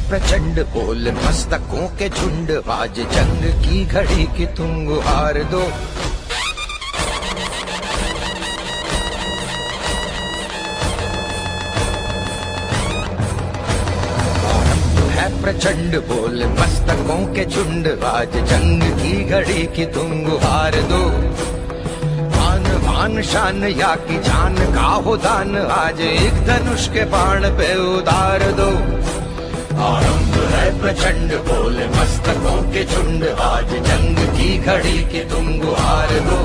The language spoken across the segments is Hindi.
प्रचंड बोल मस्तकों के झुंड, आज जंग की घड़ी की तुम गुहार दो। है प्रचंड बोल मस्तकों के झुंड, आज जंग की घड़ी की तुम गुहार दो। आन शान या की जान का हो दान, आज एक धनुष के बाण पे उतार दो। आरंभ है प्रचंड बोल मस्तकों के झुंड, आज जंग की घड़ी की तुम गुहार दो।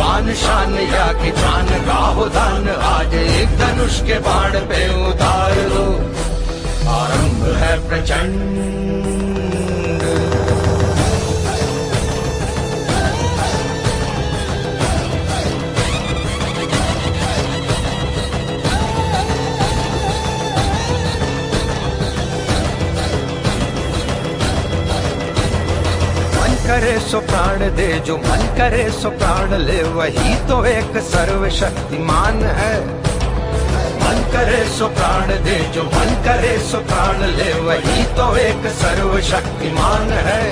आन शान या की जान का हो दान, आज एक धनुष के बाण पे उतार दो। आरंभ है प्रचंड। करे सो प्राण दे, जो मन करे सो प्राण ले, वही तो एक सर्वशक्तिमान है। मन करे सो प्राण दे, जो मन करे सो प्राण ले, वही तो एक सर्वशक्तिमान है।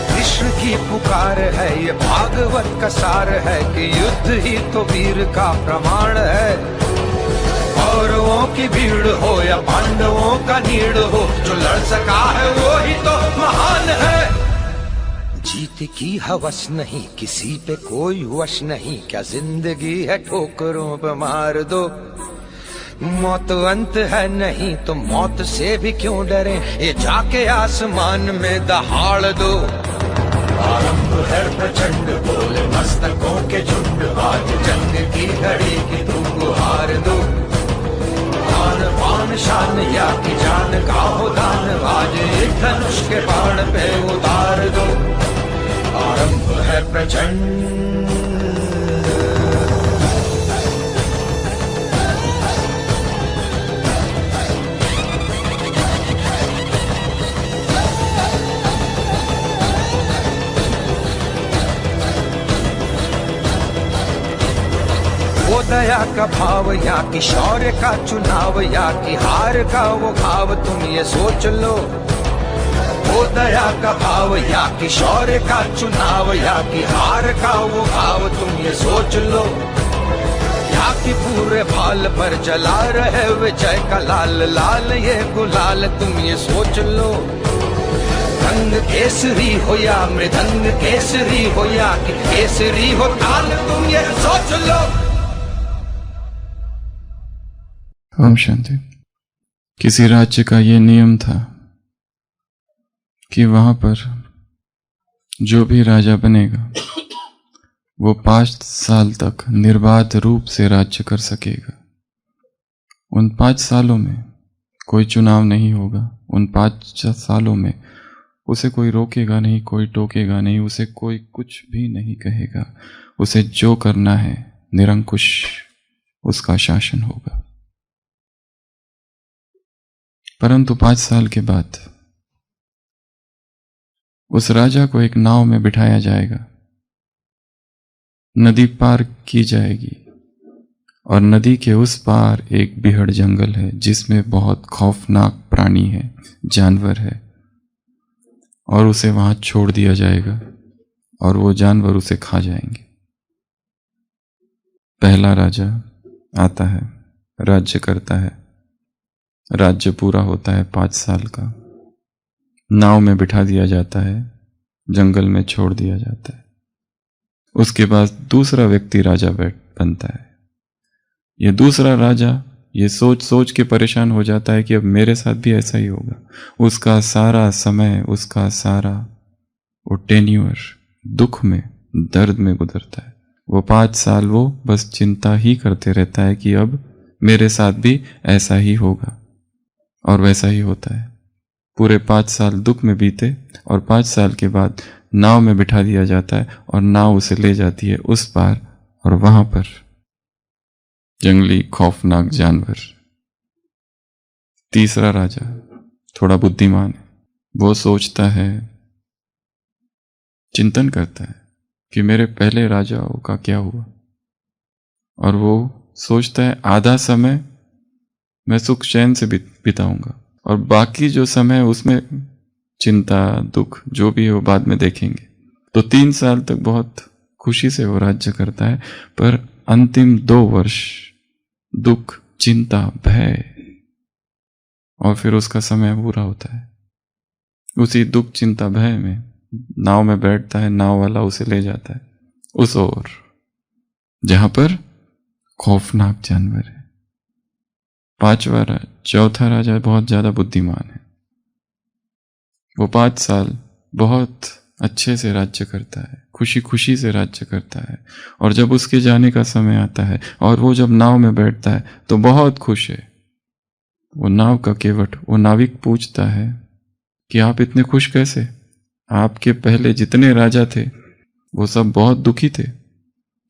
कृष्ण की पुकार है, ये भागवत का सार है, कि युद्ध ही तो वीर का प्रमाण है। कौरवों की भीड़ हो या पांडवों का नीड़ हो, जो लड़ सका है वो ही तो महान है। जीत की हवस नहीं, किसी पे कोई वश नहीं, क्या जिंदगी है ठोकरों पे मार दो। मौत अंत है नहीं तो मौत से भी क्यों डरे, ये जाके आसमान में दहाड़ दो। आरंभ है प्रचंड बोल मस्तकों के झुंड, आज जंग की घड़ी की तुम गुहार दो। आन बान शान या की जान का हो दान, आज एक धनुष के बाण पे उतार दो। आरंभ है प्रचंड। वो दया का भाव या कि शौर्य का चुनाव, या कि हार का वो भाव, तुम ये सोच लो। वो दया का भाव या कि शौर्य का चुनाव, या कि हार का वो भाव, तुम ये सोच लो। या कि पूरे भाल पर जला रहे विजय का लाल लाल ये गुलाल, तुम ये सोच लो। रंग केसरी हो या मृदंग केसरी हो, या कि केसरी हो ताल, तुम ये सोच लो। ओम शांति। किसी राज्य का ये नियम था कि वहां पर जो भी राजा बनेगा वो 5 साल तक निर्बाध रूप से राज्य कर सकेगा। उन 5 सालों में कोई चुनाव नहीं होगा। उन 5 सालों में उसे कोई रोकेगा नहीं, कोई टोकेगा नहीं, उसे कोई कुछ भी नहीं कहेगा। उसे जो करना है निरंकुश उसका शासन होगा। परंतु 5 साल के बाद उस राजा को एक नाव में बिठाया जाएगा, नदी पार की जाएगी, और नदी के उस पार एक बिहड़ जंगल है जिसमें बहुत खौफनाक प्राणी है, जानवर है, और उसे वहां छोड़ दिया जाएगा और वो जानवर उसे खा जाएंगे। पहला राजा आता है, राज्य करता है, राज्य पूरा होता है 5 साल का, नाव में बिठा दिया जाता है, जंगल में छोड़ दिया जाता है। उसके बाद दूसरा व्यक्ति राजा बनता है। ये दूसरा राजा ये सोच सोच के परेशान हो जाता है कि अब मेरे साथ भी ऐसा ही होगा। उसका सारा समय, उसका सारा वो टेन्यूअर दुख में, दर्द में गुजरता है। वो 5 साल वो बस चिंता ही करते रहता है कि अब मेरे साथ भी ऐसा ही होगा, और वैसा ही होता है। पूरे 5 साल दुख में बीते और 5 साल के बाद नाव में बिठा दिया जाता है और नाव उसे ले जाती है उस पार, और वहां पर जंगली खौफनाक जानवर। तीसरा राजा थोड़ा बुद्धिमान है। वो सोचता है, चिंतन करता है कि मेरे पहले राजाओं का क्या हुआ, और वो सोचता है आधा समय मैं सुख चैन से बिताऊंगा, और बाकी जो समय है उसमें चिंता दुख जो भी है वो बाद में देखेंगे। तो 3 साल तक बहुत खुशी से वो राज्य करता है, पर अंतिम 2 वर्ष दुख, चिंता, भय, और फिर उसका समय पूरा होता है। उसी दुख, चिंता, भय में नाव में बैठता है, नाव वाला उसे ले जाता है उस ओर जहां पर खौफनाक जानवर है। चौथा राजा बहुत ज्यादा बुद्धिमान है। वो 5 साल बहुत अच्छे से राज्य करता है, खुशी खुशी से राज्य करता है, और जब उसके जाने का समय आता है और वो जब नाव में बैठता है तो बहुत खुश है। वो नाव का केवट, वो नाविक पूछता है कि आप इतने खुश कैसे? आपके पहले जितने राजा थे वो सब बहुत दुखी थे,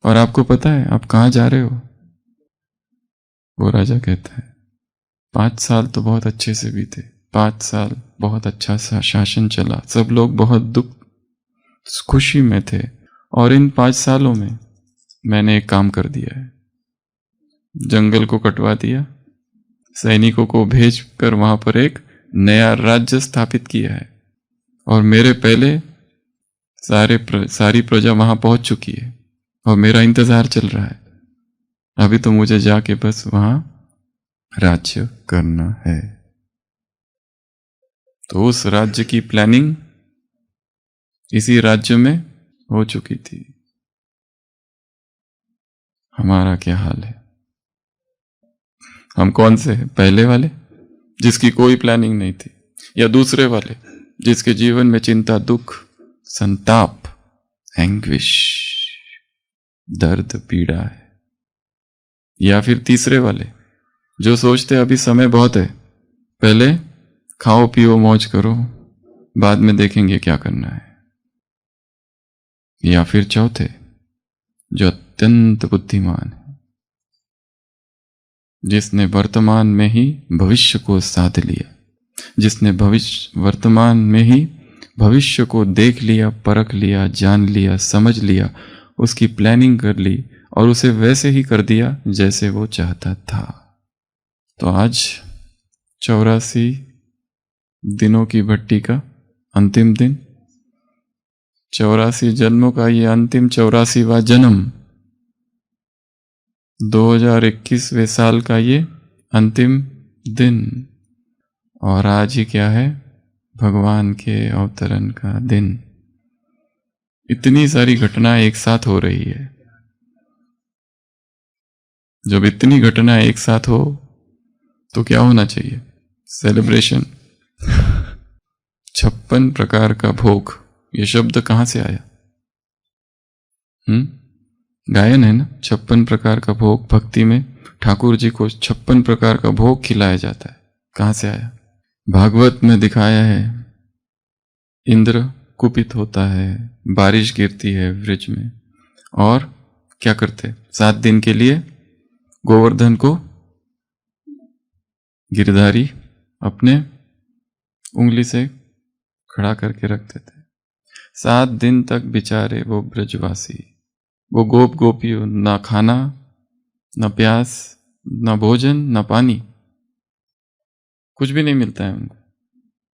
और आपको पता है आप कहाँ जा रहे हो? वो राजा कहता है 5 साल तो बहुत अच्छे से बीते, 5 साल बहुत अच्छा सा शासन चला, सब लोग बहुत दुख खुशी में थे, और इन 5 सालों में मैंने एक काम कर दिया है, जंगल को कटवा दिया, सैनिकों को भेजकर वहां पर एक नया राज्य स्थापित किया है, और मेरे पहले सारी प्रजा वहां पहुंच चुकी है और मेरा इंतजार चल रहा है। अभी तो मुझे जाके बस वहां राज्य करना है। तो उस राज्य की प्लानिंग इसी राज्य में हो चुकी थी। हमारा क्या हाल है? हम कौन से हैं? पहले वाले जिसकी कोई प्लानिंग नहीं थी, या दूसरे वाले जिसके जीवन में चिंता, दुख, संताप, एंग्विश, दर्द, पीड़ा है, या फिर तीसरे वाले जो सोचते अभी समय बहुत है, पहले खाओ पियो मौज करो, बाद में देखेंगे क्या करना है, या फिर चौथे जो अत्यंत बुद्धिमान है, जिसने वर्तमान में ही भविष्य को साध लिया, जिसने वर्तमान में ही भविष्य को देख लिया, परख लिया, जान लिया, समझ लिया, उसकी प्लानिंग कर ली और उसे वैसे ही कर दिया जैसे वो चाहता था। तो आज 84 दिनों की भट्टी का अंतिम दिन, 84 जन्मों का ये अंतिम 84वां जन्म, 2021वें साल का ये अंतिम दिन, और आज ही क्या है? भगवान के अवतरण का दिन। इतनी सारी घटनाएं एक साथ हो रही है। जब इतनी घटनाएं एक साथ हो तो क्या होना चाहिए? सेलिब्रेशन। 56 प्रकार का भोग, ये शब्द कहां से आया? गायन है ना, 56 प्रकार का भोग। भक्ति में ठाकुर जी को 56 प्रकार का भोग खिलाया जाता है। कहां से आया? भागवत में दिखाया है, इंद्र कुपित होता है, बारिश गिरती है वृक्ष में, और क्या करते? 7 दिन के लिए गोवर्धन को गिरधारी अपने उंगली से खड़ा करके रखते थे। 7 दिन तक बेचारे वो ब्रजवासी, वो गोप गोपी, ना खाना, ना प्यास, ना भोजन, ना पानी, कुछ भी नहीं मिलता है उनको।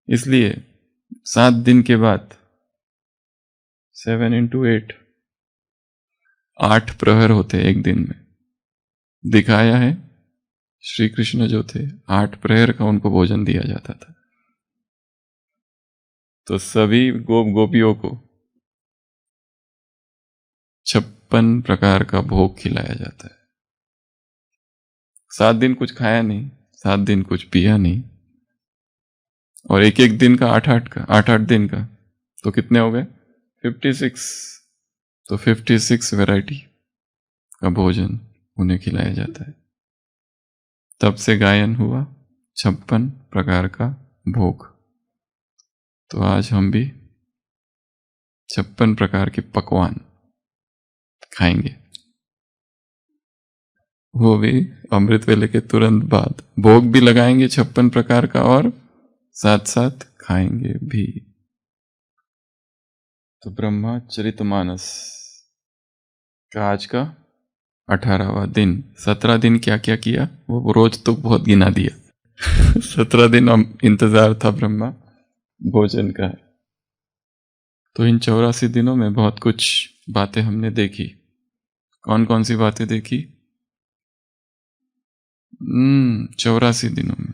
इसलिए 7 दिन के बाद 7 into 8 8 प्रहर होते एक दिन में। दिखाया है श्री कृष्ण जो थे 8 प्रहर का उनको भोजन दिया जाता था। तो सभी गोप गोपियों को 56 प्रकार का भोग खिलाया जाता है। 7 दिन कुछ खाया नहीं, 7 दिन कुछ पिया नहीं, और एक एक दिन का 8 दिन का, तो कितने हो गए? 56। तो 56 वैरायटी का भोजन उन्हें खिलाया जाता है। तब से गायन हुआ 56 प्रकार का भोग। तो आज हम भी 56 प्रकार के पकवान खाएंगे, वो भी अमृत वेले के तुरंत बाद। भोग भी लगाएंगे 56 प्रकार का और साथ साथ खाएंगे भी। तो ब्रह्मचरितमानस का आज का 18वां दिन। 17 दिन क्या क्या किया वो रोज तो बहुत गिना दिया। 17 दिन हम इंतजार था ब्रह्मा भोजन का। तो इन 84 दिनों में बहुत कुछ बातें हमने देखी। कौन कौन सी बातें देखी? 84 दिनों में।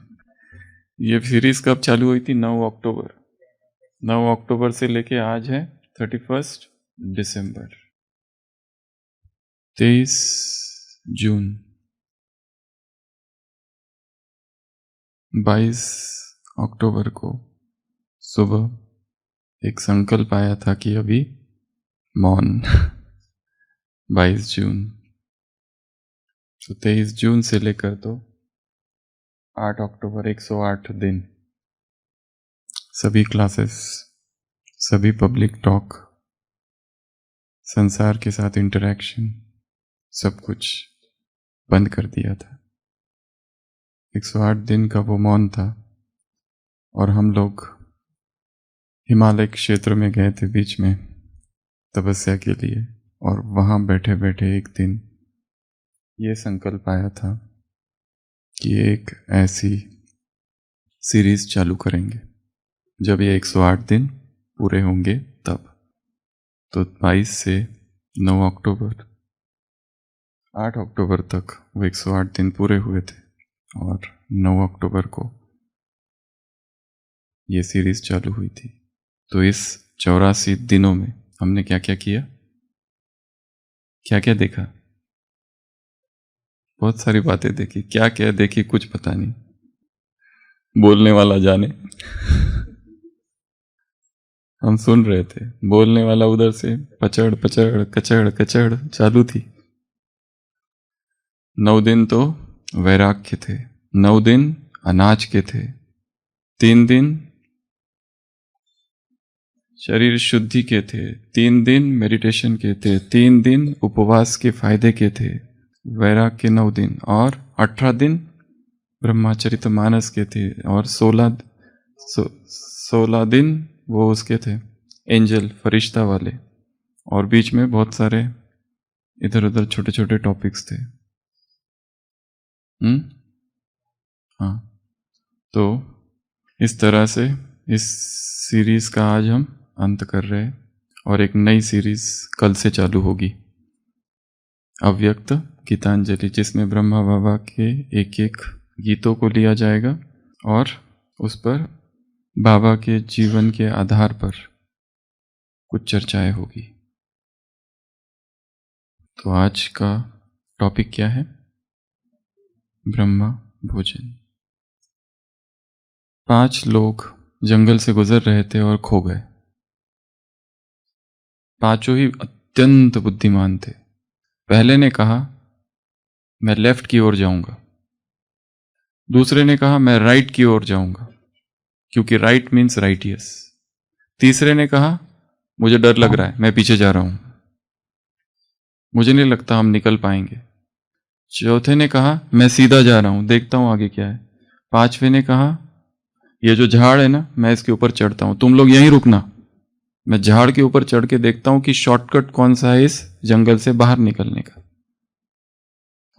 ये सीरीज कब चालू हुई थी? 9 अक्टूबर। 9 अक्टूबर से लेके आज है 31 दिसंबर। 23 जून, 22 अक्टूबर को सुबह एक संकल्प आया था कि अभी मौन। 22 जून, तो 23 जून से लेकर तो 8 अक्टूबर 108 दिन सभी क्लासेस, सभी पब्लिक टॉक, संसार के साथ इंटरैक्शन, सब कुछ बंद कर दिया था। 108 दिन का वो मौन था। और हम लोग हिमालय क्षेत्र में गए थे बीच में तपस्या के लिए, और वहाँ बैठे बैठे एक दिन ये संकल्प आया था कि एक ऐसी सीरीज चालू करेंगे जब ये 108 दिन पूरे होंगे तब। तो 22 से 9 अक्टूबर, 8 अक्टूबर तक वो 108 दिन पूरे हुए थे, और 9 अक्टूबर को ये सीरीज चालू हुई थी। तो इस 84 दिनों में हमने क्या क्या किया, क्या क्या देखा? बहुत सारी बातें देखी। क्या क्या देखी कुछ पता नहीं, बोलने वाला जाने। हम सुन रहे थे, बोलने वाला उधर से पचड़ पचड़ कचड़ कचड़ चालू थी। 9 दिन तो वैराग्य थे, 9 दिन अनाज के थे, 3 दिन शरीर शुद्धि के थे, 3 दिन मेडिटेशन के थे, 3 दिन उपवास के फायदे के थे, वैराग के 9 दिन, और 18 दिन ब्रह्मचरितमानस के थे, और 16 दिन वो उसके थे एंजल फरिश्ता वाले, और बीच में बहुत सारे इधर उधर छोटे छोटे टॉपिक्स थे। हाँ, तो इस तरह से इस सीरीज का आज हम अंत कर रहे हैं, और एक नई सीरीज कल से चालू होगी, अव्यक्त गीतांजलि, जिसमें ब्रह्मा बाबा के एक एक गीतों को लिया जाएगा और उस पर बाबा के जीवन के आधार पर कुछ चर्चाएं होगी। तो आज का टॉपिक क्या है? ब्रह्मा भोजन। 5 लोग जंगल से गुजर रहे थे और खो गए। 5 ही अत्यंत बुद्धिमान थे। पहले ने कहा मैं लेफ्ट की ओर जाऊंगा, दूसरे ने कहा मैं राइट की ओर जाऊंगा क्योंकि राइट मीन्स राइटियस, तीसरे ने कहा मुझे डर लग रहा है, मैं पीछे जा रहा हूं, मुझे नहीं लगता हम निकल पाएंगे। चौथे ने कहा मैं सीधा जा रहा हूं, देखता हूं आगे क्या है। 5वें ने कहा ये जो झाड़ है ना, मैं इसके ऊपर चढ़ता हूं, तुम लोग यहीं रुकना, मैं झाड़ के ऊपर चढ़ के देखता हूं कि शॉर्टकट कौन सा है इस जंगल से बाहर निकलने का।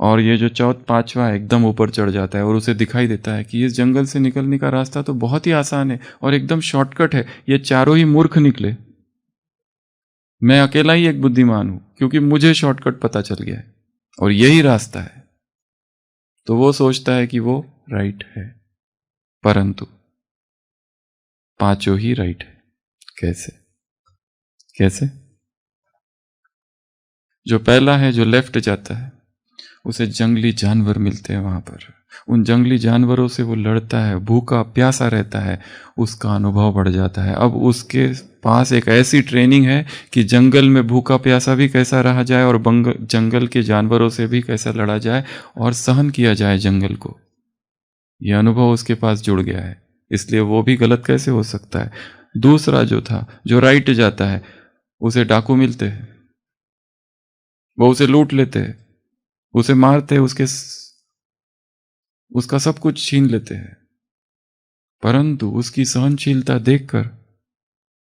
और ये जो 5वां एकदम ऊपर चढ़ जाता है और उसे दिखाई देता है कि इस जंगल से निकलने का रास्ता तो बहुत ही आसान है और एकदम शॉर्टकट है, ये चारों ही मूर्ख निकले, मैं अकेला ही एक बुद्धिमान हूं क्योंकि मुझे शॉर्टकट पता चल गया है और यही रास्ता है। तो वो सोचता है कि वो राइट है, परंतु 5 ही राइट है। कैसे? कैसे? जो पहला है, जो लेफ्ट जाता है, उसे जंगली जानवर मिलते हैं वहां पर, उन जंगली जानवरों से वो लड़ता है, भूखा प्यासा रहता है, उसका अनुभव बढ़ जाता है। अब उसके पास एक ऐसी ट्रेनिंग है कि जंगल में भूखा प्यासा भी कैसा रहा जाए और जंगल के जानवरों से भी कैसा लड़ा जाए और सहन किया जाए जंगल को। यह अनुभव उसके पास जुड़ गया है, इसलिए वो भी गलत कैसे हो सकता है। दूसरा जो था, जो राइट जाता है, उसे डाकू मिलते हैं, वो उसे लूट लेते हैं, उसे मारते हैं, उसका सब कुछ छीन लेते हैं। परंतु उसकी सहनशीलता देखकर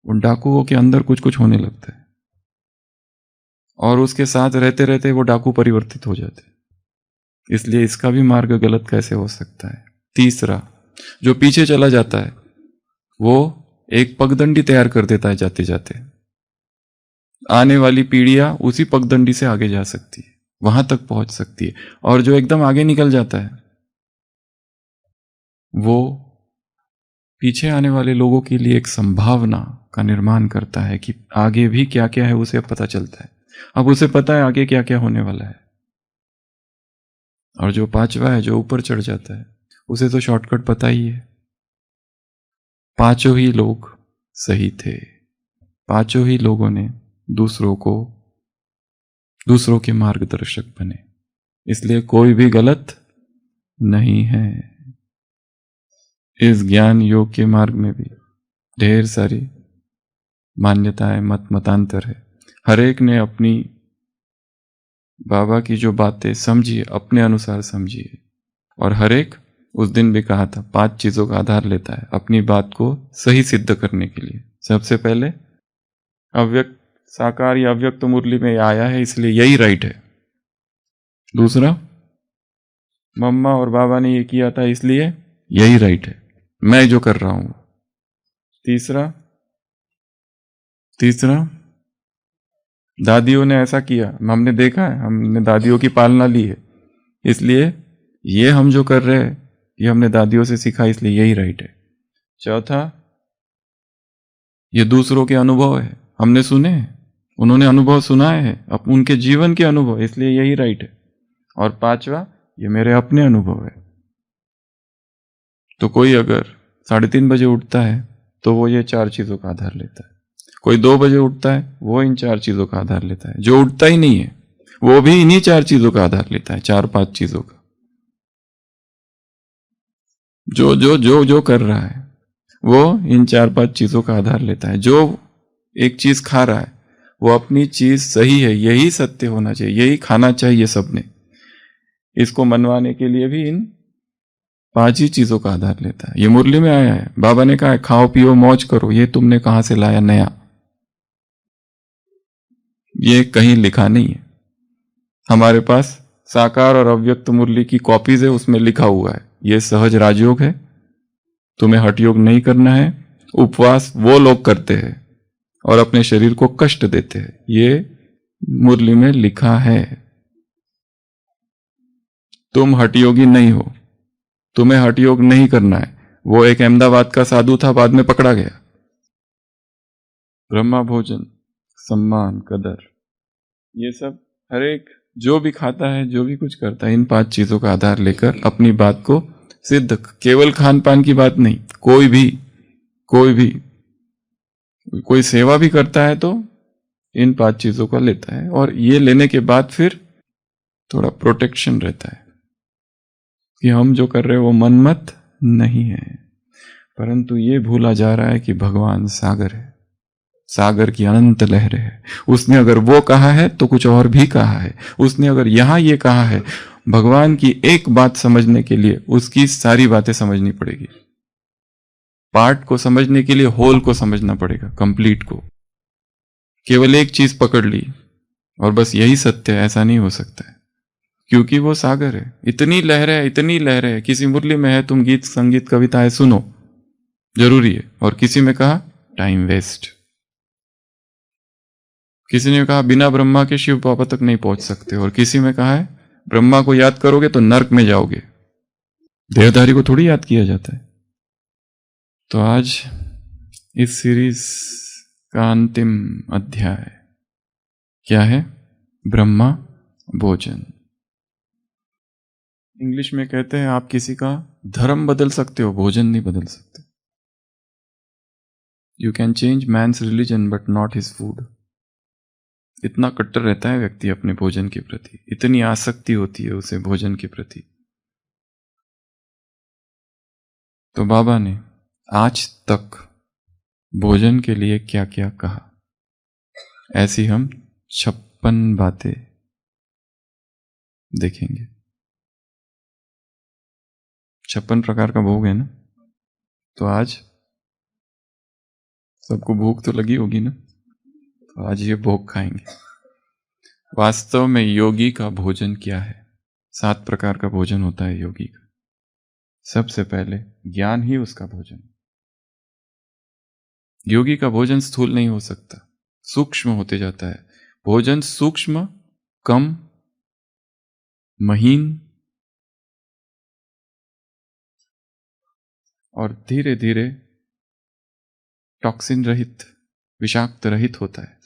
उन डाकुओं के अंदर कुछ कुछ होने लगता है। और उसके साथ रहते रहते वो डाकू परिवर्तित हो जाते। इसलिए इसका भी मार्ग गलत कैसे हो सकता है। तीसरा, जो पीछे चला जाता है वो एक पगडंडी तैयार कर देता है, जाते जाते आने वाली पीढ़ियां उसी पगडंडी से आगे जा सकती है, वहां तक पहुंच सकती है। और जो एकदम आगे निकल जाता है वो पीछे आने वाले लोगों के लिए एक संभावना का निर्माण करता है कि आगे भी क्या क्या है उसे पता चलता है। अब उसे पता है आगे क्या क्या होने वाला है। और जो पांचवा है, जो ऊपर चढ़ जाता है, उसे तो शॉर्टकट पता ही है। पांचों ही लोग सही थे, पांचों ही लोगों ने दूसरों के मार्गदर्शक बने, इसलिए कोई भी गलत नहीं है। इस ज्ञान योग के मार्ग में भी ढेर सारी मान्यताएं, मतांतर है। हर एक ने अपनी बाबा की जो बातें समझी है अपने अनुसार समझी है। और हर एक, उस दिन भी कहा था, 5 चीजों का आधार लेता है अपनी बात को सही सिद्ध करने के लिए। सबसे पहले अव्यक्त साकार या अव्यक्त मुरली में आया है इसलिए यही राइट है। दूसरा, मम्मा और बाबा ने ये किया था इसलिए यही राइट है, मैं जो कर रहा हूं। तीसरा, दादियों ने ऐसा किया, हमने देखा है, हमने दादियों की पालना ली है, इसलिए ये हम जो कर रहे हैं ये हमने दादियों से सीखा, इसलिए यही राइट है। चौथा, ये दूसरों के अनुभव है, हमने सुने हैं, उन्होंने अनुभव सुनाए हैं, अब उनके जीवन के अनुभव, इसलिए यही राइट है। और पांचवा, ये मेरे अपने अनुभव है। तो कोई अगर 3:30 बजे उठता है तो वो ये 4 चीजों का आधार लेता है। कोई 2 बजे उठता है, वो इन 4 चीजों का आधार लेता है। जो उठता ही नहीं है वो भी इन्हीं 4 चीजों का आधार लेता है, 4-5 चीजों का। जो कर रहा है वो इन 4-5 चीजों का आधार लेता है। जो एक चीज खा रहा है वो अपनी चीज सही है, यही सत्य होना चाहिए, यही खाना चाहिए सबने, इसको मनवाने के लिए भी इन 5 ही चीजों का आधार लेता है। ये मुरली में आया है, बाबा ने कहा है खाओ पियो मौज करो, ये तुमने कहां से लाया नया, ये कहीं लिखा नहीं है। हमारे पास साकार और अव्यक्त मुरली की कॉपीज है, उसमें लिखा हुआ है ये सहज राजयोग है, तुम्हें हठयोग नहीं करना है। उपवास वो लोग करते हैं और अपने शरीर को कष्ट देते हैं, ये मुरली में लिखा है। तुम हठयोगी नहीं हो, तुम्हें हठयोग नहीं करना है। वो एक अहमदाबाद का साधु था, बाद में पकड़ा गया। ब्रह्मा भोजन, सम्मान, कदर, ये सब हर एक जो भी खाता है, जो भी कुछ करता है, इन 5 चीजों का आधार लेकर अपनी बात को सिद्ध, केवल खान पान की बात नहीं, कोई सेवा भी करता है तो इन 5 चीजों का लेता है। और ये लेने के बाद फिर थोड़ा प्रोटेक्शन रहता है कि हम जो कर रहे हैं वो मनमत नहीं है। परंतु ये भूला जा रहा है कि भगवान सागर है, सागर की अनंत लहरें है। उसने अगर वो कहा है तो कुछ और भी कहा है, उसने अगर यहां ये कहा है, भगवान की एक बात समझने के लिए उसकी सारी बातें समझनी पड़ेगी। पार्ट को समझने के लिए होल को समझना पड़ेगा, कंप्लीट को। केवल एक चीज पकड़ ली और बस यही सत्य है, ऐसा नहीं हो सकता है, क्योंकि वो सागर है। इतनी लहरें है। किसी मुरली में है तुम गीत संगीत कविताएं सुनो, जरूरी है, और किसी में कहा टाइम वेस्ट। किसी ने कहा बिना ब्रह्मा के शिव बाबा तक नहीं पहुंच सकते, और किसी में कहा है ब्रह्मा को याद करोगे तो नर्क में जाओगे। देहधारी को थोड़ी याद किया जाता है। तो आज इस सीरीज का अंतिम अध्याय क्या है? ब्रह्मा भोजन। इंग्लिश में कहते हैं आप किसी का धर्म बदल सकते हो, भोजन नहीं बदल सकते। You can change man's religion but not his food. इतना कट्टर रहता है व्यक्ति अपने भोजन के प्रति, इतनी आसक्ति होती है उसे भोजन के प्रति। तो बाबा ने आज तक भोजन के लिए क्या क्या कहा, ऐसी हम 56 बातें देखेंगे। 56 प्रकार का भोग है ना, तो आज सबको भूख तो लगी होगी ना, तो आज ये भोग खाएंगे। वास्तव में योगी का भोजन क्या है? 7 प्रकार का भोजन होता है योगी का। सबसे पहले ज्ञान ही उसका भोजन। योगी का भोजन स्थूल नहीं हो सकता, सूक्ष्म होते जाता है। भोजन सूक्ष्म, कम, महीन और धीरे धीरे टॉक्सिन रहित, विषाक्त रहित होता है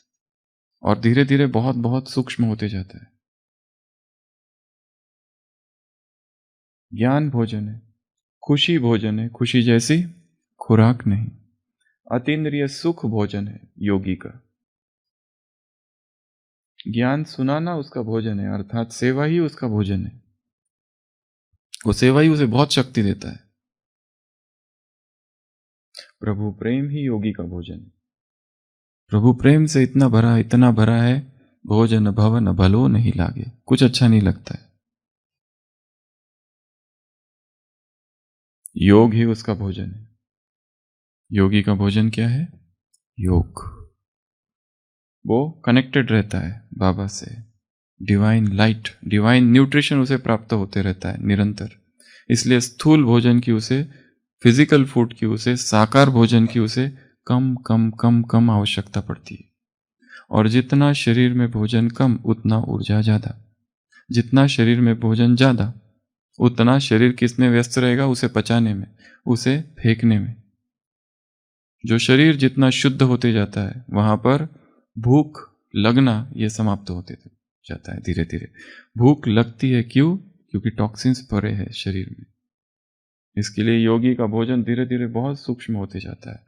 और धीरे धीरे बहुत बहुत सूक्ष्म होते जाता है। ज्ञान भोजन है, खुशी भोजन है, खुशी जैसी खुराक नहीं। अतीन्द्रिय सुख भोजन है योगी का। ज्ञान सुनाना उसका भोजन है, अर्थात सेवा ही उसका भोजन है। वो सेवा ही उसे बहुत शक्ति देता है। प्रभु प्रेम ही योगी का भोजन है। प्रभु प्रेम से इतना भरा है, भोजन भवन भलो नहीं लागे, कुछ अच्छा नहीं लगता है। योग ही उसका भोजन है। योगी का भोजन क्या है? योग। वो कनेक्टेड रहता है बाबा से, डिवाइन लाइट, डिवाइन न्यूट्रिशन उसे प्राप्त होते रहता है निरंतर। इसलिए स्थूल भोजन की उसे, फिजिकल फूड की उसे, साकार भोजन की उसे कम कम कम कम आवश्यकता पड़ती है। और जितना शरीर में भोजन कम उतना ऊर्जा ज्यादा, जितना शरीर में भोजन ज्यादा उतना शरीर किस में व्यस्त रहेगा? उसे पचाने में, उसे फेंकने में। जो शरीर जितना शुद्ध होते जाता है वहां पर भूख लगना ये समाप्त होते जाता है धीरे धीरे। भूख लगती है क्यों? क्योंकि टॉक्सिन्स भरे हैं शरीर में। इसके लिए योगी का भोजन धीरे धीरे बहुत सूक्ष्म होते जाता है।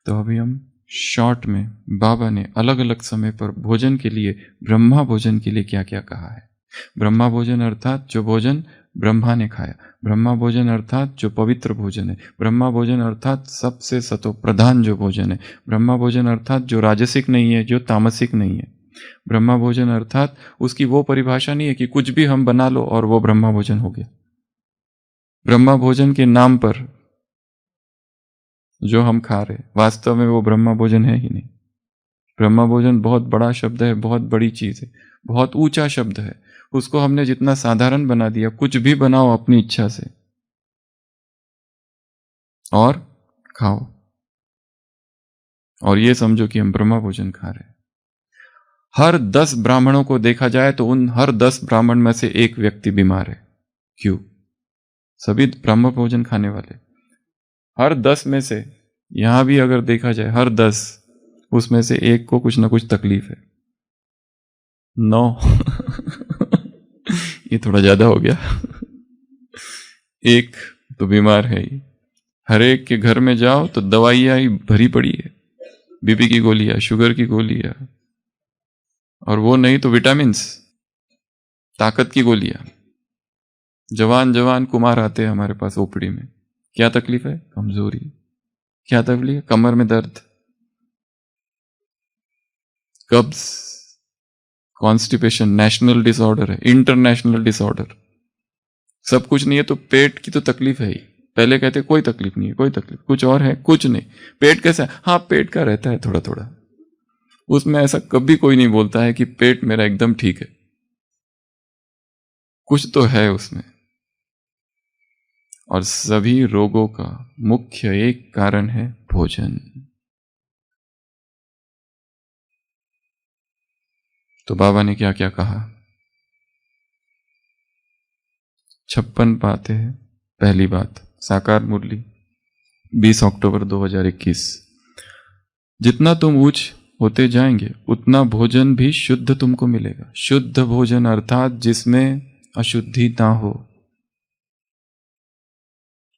तो अभी हम शॉर्ट में बाबा ने अलग अलग समय पर भोजन के लिए, ब्रह्मा भोजन के लिए क्या क्या कहा है। ब्रह्मा भोजन अर्थात जो भोजन ब्रह्मा ने खाया, ब्रह्मा भोजन अर्थात जो पवित्र भोजन है, ब्रह्मा भोजन अर्थात सबसे सतो प्रधान जो भोजन है, ब्रह्मा भोजन अर्थात जो राजसिक नहीं है, जो तामसिक नहीं है। ब्रह्मा भोजन अर्थात उसकी वो परिभाषा नहीं है कि कुछ भी हम बना लो और वो ब्रह्मा भोजन हो गया। ब्रह्मा भोजन के नाम पर जो हम खा रहे वास्तव में वो ब्रह्मा भोजन है ही नहीं। ब्रह्मा भोजन बहुत बड़ा शब्द है, बहुत बड़ी चीज है, बहुत ऊंचा शब्द है। उसको हमने जितना साधारण बना दिया, कुछ भी बनाओ अपनी इच्छा से और खाओ और ये समझो कि हम ब्रह्मा भोजन खा रहे हैं। हर 10 ब्राह्मणों को देखा जाए तो उन हर 10 ब्राह्मण में से एक व्यक्ति बीमार है। क्यों? सभी ब्रह्म भोजन खाने वाले। हर 10 में से, यहां भी अगर देखा जाए हर 10 उसमें से एक को कुछ ना कुछ तकलीफ है। 9 ये थोड़ा ज्यादा हो गया। एक तो बीमार है ही। हर एक के घर में जाओ तो दवाइयां ही भरी पड़ी है, बीपी की गोलियां, शुगर की गोलियां, और वो नहीं तो विटामिन्स, ताकत की गोलियां। जवान जवान कुमार आते हैं हमारे पास ओपीडी में। क्या तकलीफ है? कमजोरी। क्या तकलीफ है? कमर में दर्द, कब्ज, कॉन्स्टिपेशन, नेशनल डिसऑर्डर है, इंटरनेशनल डिसऑर्डर। सब कुछ नहीं है तो पेट की तो तकलीफ है ही। पहले कहते कोई तकलीफ नहीं है, कोई तकलीफ, कुछ और है, कुछ नहीं। पेट कैसा है? हाँ, पेट का रहता है थोड़ा थोड़ा। उसमें ऐसा कभी कोई नहीं बोलता है कि पेट मेरा एकदम ठीक है। कुछ तो है उसमें। और सभी रोगों का मुख्य एक कारण है भोजन। तो बाबा ने क्या क्या कहा? 56 बातें हैं। पहली बात, साकार मुरली 20 अक्टूबर 2021। जितना तुम ऊंच होते जाएंगे उतना भोजन भी शुद्ध तुमको मिलेगा। शुद्ध भोजन अर्थात जिसमें अशुद्धि ना हो।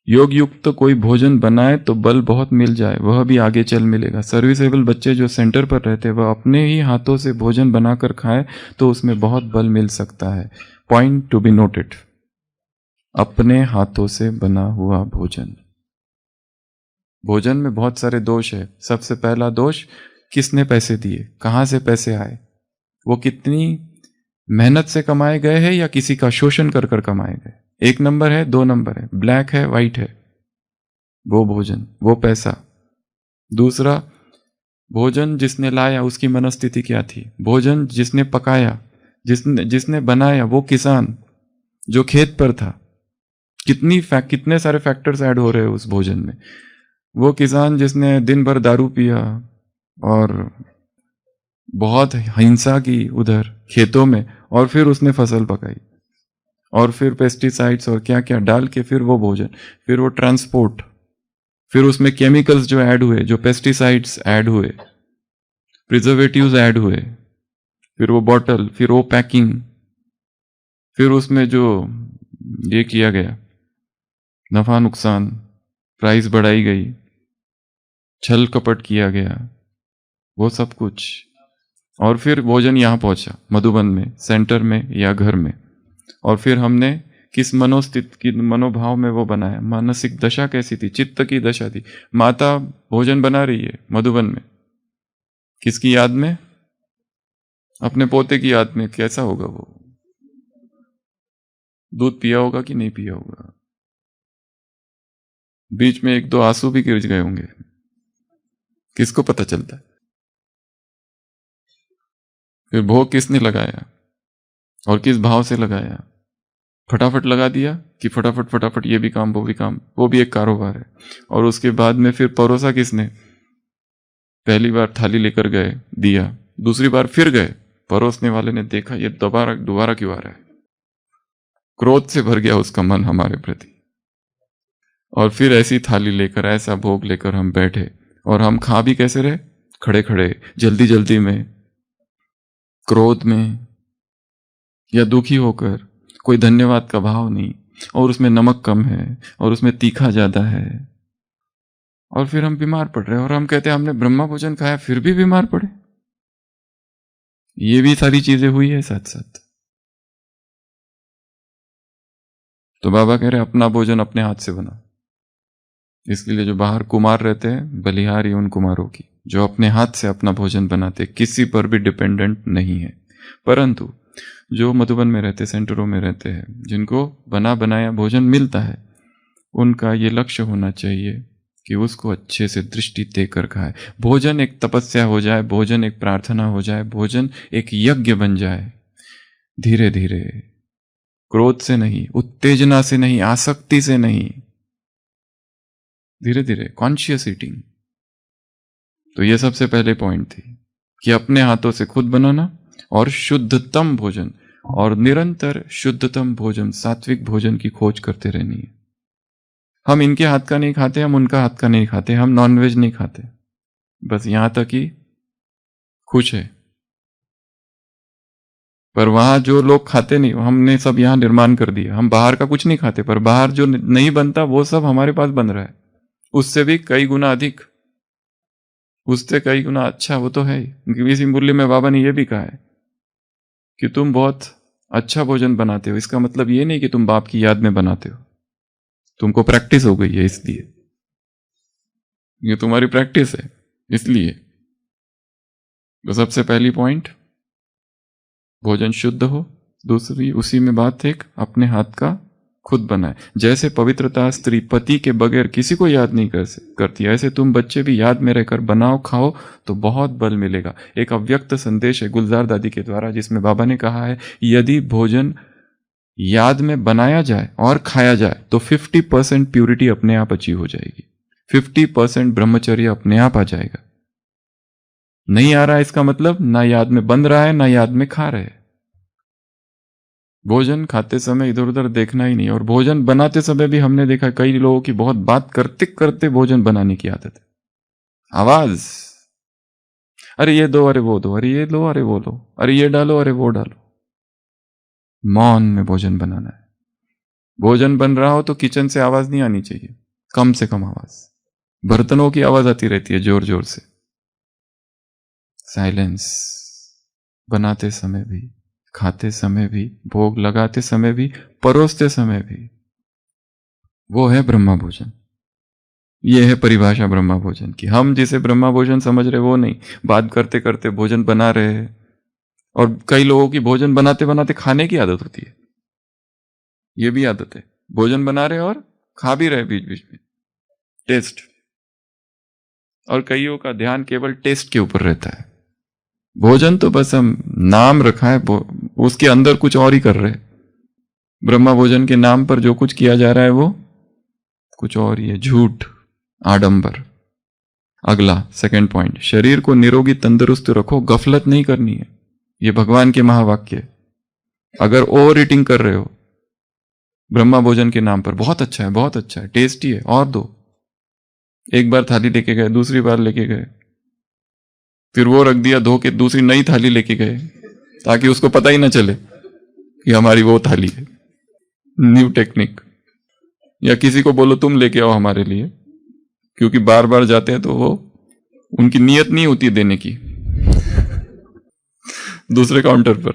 योग युक्त तो कोई भोजन बनाए तो बल बहुत मिल जाए, वह भी आगे चल मिलेगा। सर्विसेबल बच्चे जो सेंटर पर रहते वह अपने ही हाथों से भोजन बनाकर खाए तो उसमें बहुत बल मिल सकता है। पॉइंट टू बी नोटेड, अपने हाथों से बना हुआ भोजन। भोजन में बहुत सारे दोष है। सबसे पहला दोष, किसने पैसे दिए, कहां से पैसे आए, वो कितनी मेहनत से कमाए गए हैं या किसी का शोषण कर कर कमाए गए। 1 नंबर है, 2 नंबर है, ब्लैक है, व्हाइट है, वो भोजन, वो पैसा। दूसरा, भोजन जिसने लाया उसकी मनस्थिति क्या थी, भोजन जिसने पकाया जिसने बनाया वो किसान जो खेत पर था, कितने सारे फैक्टर्स ऐड हो रहे हैं उस भोजन में। वो किसान जिसने दिन भर दारू पिया और बहुत हिंसा की उधर खेतों में, और फिर उसने फसल पकाई, और फिर पेस्टिसाइड्स और क्या क्या डाल के फिर वो भोजन, फिर वो ट्रांसपोर्ट, फिर उसमें केमिकल्स जो ऐड हुए, जो पेस्टिसाइड्स ऐड हुए, प्रिजर्वेटिव्स ऐड हुए, फिर वो बॉटल, फिर वो पैकिंग, फिर उसमें जो ये किया गया नफा नुकसान, प्राइस बढ़ाई गई, छल कपट किया गया, वो सब कुछ, और फिर भोजन यहाँ पहुंचा मधुबन में, सेंटर में या घर में, और फिर हमने किस मनोस्थिति की मनोभाव में वो बनाया, मानसिक दशा कैसी थी, चित्त की दशा थी। माता भोजन बना रही है मधुबन में, किसकी याद में? अपने पोते की याद में। कैसा होगा वो? दूध पिया होगा कि नहीं पिया होगा? बीच में एक दो आंसू भी गिर गए होंगे, किसको पता चलता है? फिर भोग किसने लगाया और किस भाव से लगाया? फटाफट लगा दिया कि फटाफट फटाफट ये भी काम वो भी काम, वो भी एक कारोबार है। और उसके बाद में फिर परोसा किसने? पहली बार थाली लेकर गए, दिया, दूसरी बार फिर गए, परोसने वाले ने देखा ये दोबारा क्यों आ रहा है, क्रोध से भर गया उसका मन हमारे प्रति, और फिर ऐसी थाली लेकर, ऐसा भोग लेकर हम बैठे, और हम खा भी कैसे रहे? खड़े खड़े, जल्दी जल्दी में, क्रोध में या दुखी होकर, कोई धन्यवाद का भाव नहीं, और उसमें नमक कम है और उसमें तीखा ज्यादा है, और फिर हम बीमार पड़ रहे हैं, और हम कहते हैं हमने ब्रह्मा भोजन खाया फिर भी बीमार पड़े। ये भी सारी चीजें हुई है साथ साथ। तो बाबा कह रहे अपना भोजन अपने हाथ से बना। इसके जो बाहर कुमार रहते हैं, बलिहारी उन कुमारों की, जो अपने हाथ से अपना भोजन बनाते, किसी पर भी डिपेंडेंट नहीं है। परंतु जो मधुबन में रहते, सेंटरों में रहते हैं, जिनको बना बनाया भोजन मिलता है, उनका ये लक्ष्य होना चाहिए कि उसको अच्छे से दृष्टि देकर खाए। भोजन एक तपस्या हो जाए, भोजन एक प्रार्थना हो जाए, भोजन एक यज्ञ बन जाए। धीरे धीरे, क्रोध से नहीं, उत्तेजना से नहीं, आसक्ति से नहीं, धीरे धीरे कॉन्शियस ईटिंग। तो ये सबसे पहले पॉइंट थी कि अपने हाथों से खुद बनाना और शुद्धतम भोजन, और निरंतर शुद्धतम भोजन, सात्विक भोजन की खोज करते रहनी है। हम इनके हाथ का नहीं खाते, हम उनका हाथ का नहीं खाते, हम नॉनवेज नहीं खाते, बस यहां तक ही खुश है। पर वहां जो लोग खाते नहीं, हमने सब यहां निर्माण कर दिया। हम बाहर का कुछ नहीं खाते, पर बाहर जो नहीं बनता वो सब हमारे पास बन रहा है, उससे भी कई गुना अधिक, उससे कई गुना अच्छा वो तो है ही। इसी मुरली में बाबा ने यह भी कहा है कि तुम बहुत अच्छा भोजन बनाते हो। इसका मतलब ये नहीं कि तुम बाप की याद में बनाते हो, तुमको प्रैक्टिस हो गई है, इसलिए ये तुम्हारी प्रैक्टिस है इसलिए। तो सबसे पहली पॉइंट, भोजन शुद्ध हो। दूसरी उसी में बात एक, अपने हाथ का खुद बनाए। जैसे पवित्रता स्त्री पति के बगैर किसी को याद नहीं करती, ऐसे तुम बच्चे भी याद में रहकर बनाओ, खाओ, तो बहुत बल मिलेगा। एक अव्यक्त संदेश है गुलजार दादी के द्वारा, जिसमें बाबा ने कहा है यदि भोजन याद में बनाया जाए और खाया जाए तो 50% प्यूरिटी अपने आप अचीव हो जाएगी, 50% ब्रह्मचर्य अपने आप आ जाएगा। नहीं आ रहा है इसका मतलब ना याद में बन रहा है, ना याद में खा रहे हैं। भोजन खाते समय इधर उधर देखना ही नहीं। और भोजन बनाते समय भी हमने देखा कई लोगों की बहुत बात करते करते भोजन बनाने की आदत है। आवाज, अरे ये दो, अरे वो दो, अरे ये लो, अरे वो लो, अरे ये डालो, अरे वो डालो। मौन में भोजन बनाना है। भोजन बन रहा हो तो किचन से आवाज नहीं आनी चाहिए, कम से कम आवाज। बर्तनों की आवाज आती रहती है जोर जोर से। साइलेंस, बनाते समय भी, खाते समय भी, भोग लगाते समय भी, परोसते समय भी, वो है ब्रह्मा भोजन। ये है परिभाषा ब्रह्मा भोजन की। हम जिसे ब्रह्मा भोजन समझ रहे वो नहीं, बात करते करते भोजन बना रहे हैं। और कई लोगों की भोजन बनाते बनाते खाने की आदत होती है, ये भी आदत है। भोजन बना रहे और खा भी रहे बीच बीच में, टेस्ट। और कईयों का ध्यान केवल टेस्ट के ऊपर रहता है, भोजन तो बस हम नाम रखा है, उसके अंदर कुछ और ही कर रहे हैं। ब्रह्मा भोजन के नाम पर जो कुछ किया जा रहा है वो कुछ और ही है, झूठ, आडंबर। अगला सेकंड पॉइंट, शरीर को निरोगी तंदुरुस्त रखो, गफलत नहीं करनी है। ये भगवान के महावाक्य है। अगर ओवर ईटिंग कर रहे हो ब्रह्मा भोजन के नाम पर, बहुत अच्छा है, बहुत अच्छा है, टेस्टी है, और दो। एक बार थाली लेके गए, दूसरी बार लेके गए, फिर वो रख दिया धो के, दूसरी नई थाली लेके गए, ताकि उसको पता ही ना चले कि हमारी वो थाली है। New technique. या किसी को बोलो तुम लेके आओ हमारे लिए, क्योंकि बार बार जाते हैं तो वो उनकी नीयत नहीं होती है देने की। दूसरे काउंटर पर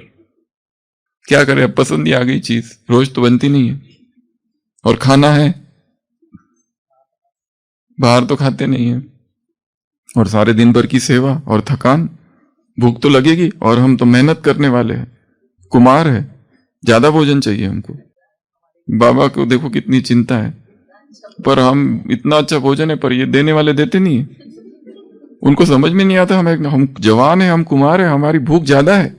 क्या करें, अब पसंद ही आ गई चीज, रोज तो बनती नहीं है, और खाना है, बाहर तो खाते नहीं है, और सारे दिन भर की सेवा और थकान, भूख तो लगेगी, और हम तो मेहनत करने वाले हैं, कुमार है, ज्यादा भोजन चाहिए हमको। बाबा को देखो कितनी चिंता है, पर हम इतना अच्छा भोजन है, पर ये देने वाले देते नहीं है। उनको समझ में नहीं आता हम जवान है, हम कुमार है, हमारी भूख ज्यादा है,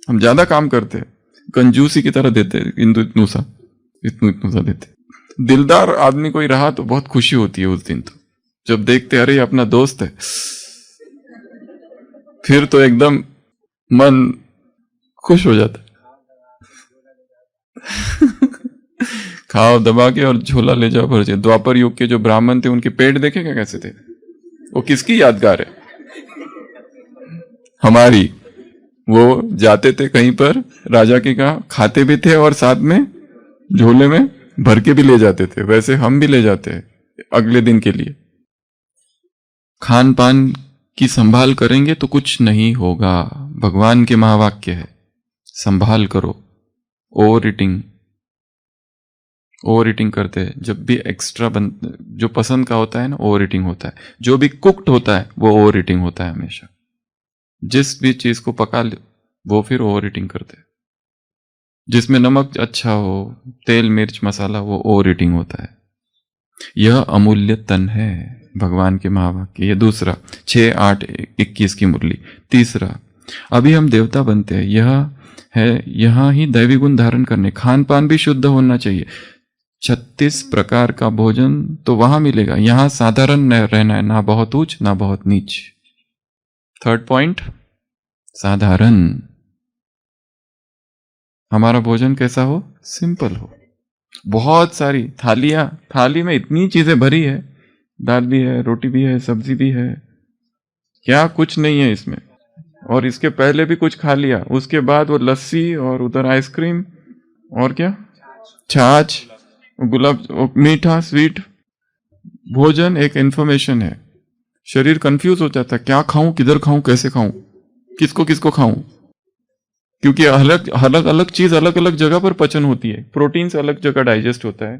हम ज्यादा काम करते हैं, कंजूसी की तरह देते, इतनू सा देते। दिलदार आदमी कोई रहा तो बहुत खुशी होती है उस दिन, तो जब देखते अरे अपना दोस्त है, फिर तो एकदम मन खुश हो जाता है। खाओ दबा के और झोला ले जाओ भर जाए। द्वापर युग के जो ब्राह्मण थे उनके पेट देखे क्या कैसे थे, वो किसकी यादगार है? हमारी। वो जाते थे कहीं पर, राजा के कहा खाते भी थे और साथ में झोले में भर के भी ले जाते थे। वैसे हम भी ले जाते हैं अगले दिन के लिए। खान पान की संभाल करेंगे तो कुछ नहीं होगा, भगवान के महावाक्य है, संभाल करो। ओवर ईटिंग करते हैं, जब भी एक्स्ट्रा जो पसंद का होता है ना, ओवर ईटिंग होता है। जो भी कुक्ड होता है वो ओवर ईटिंग होता है हमेशा। जिस भी चीज को पका ले वो फिर ओवर ईटिंग करते हैं। जिसमें नमक अच्छा हो, तेल मिर्च मसाला, वो ओवर ईटिंग होता है। यह अमूल्य तन है, भगवान के महावाक्य। ये दूसरा 6-8-21 की मुरली। तीसरा, अभी हम देवता बनते हैं, यह है यहाँ ही दैवी गुण धारण करने। खान पान भी शुद्ध होना चाहिए। 36 प्रकार का भोजन तो वहां मिलेगा, यहां साधारण रहना है, ना बहुत ऊंच ना बहुत नीच। थर्ड पॉइंट, साधारण। हमारा भोजन कैसा हो? सिंपल हो। बहुत सारी थाली में इतनी चीजें भरी है, दाल भी है, रोटी भी है, सब्जी भी है, क्या कुछ नहीं है इसमें। और इसके पहले भी कुछ खा लिया, उसके बाद वो लस्सी और उधर आइसक्रीम और क्या, छाछ, गुलाब, मीठा, स्वीट। भोजन एक इंफॉर्मेशन है। शरीर कंफ्यूज हो जाता है, क्या खाऊं, किधर खाऊं, कैसे खाऊं, किसको किसको खाऊं, क्योंकि अलग अलग चीज अलग अलग जगह पर पचन होती है। प्रोटीन से अलग जगह डाइजेस्ट होता है,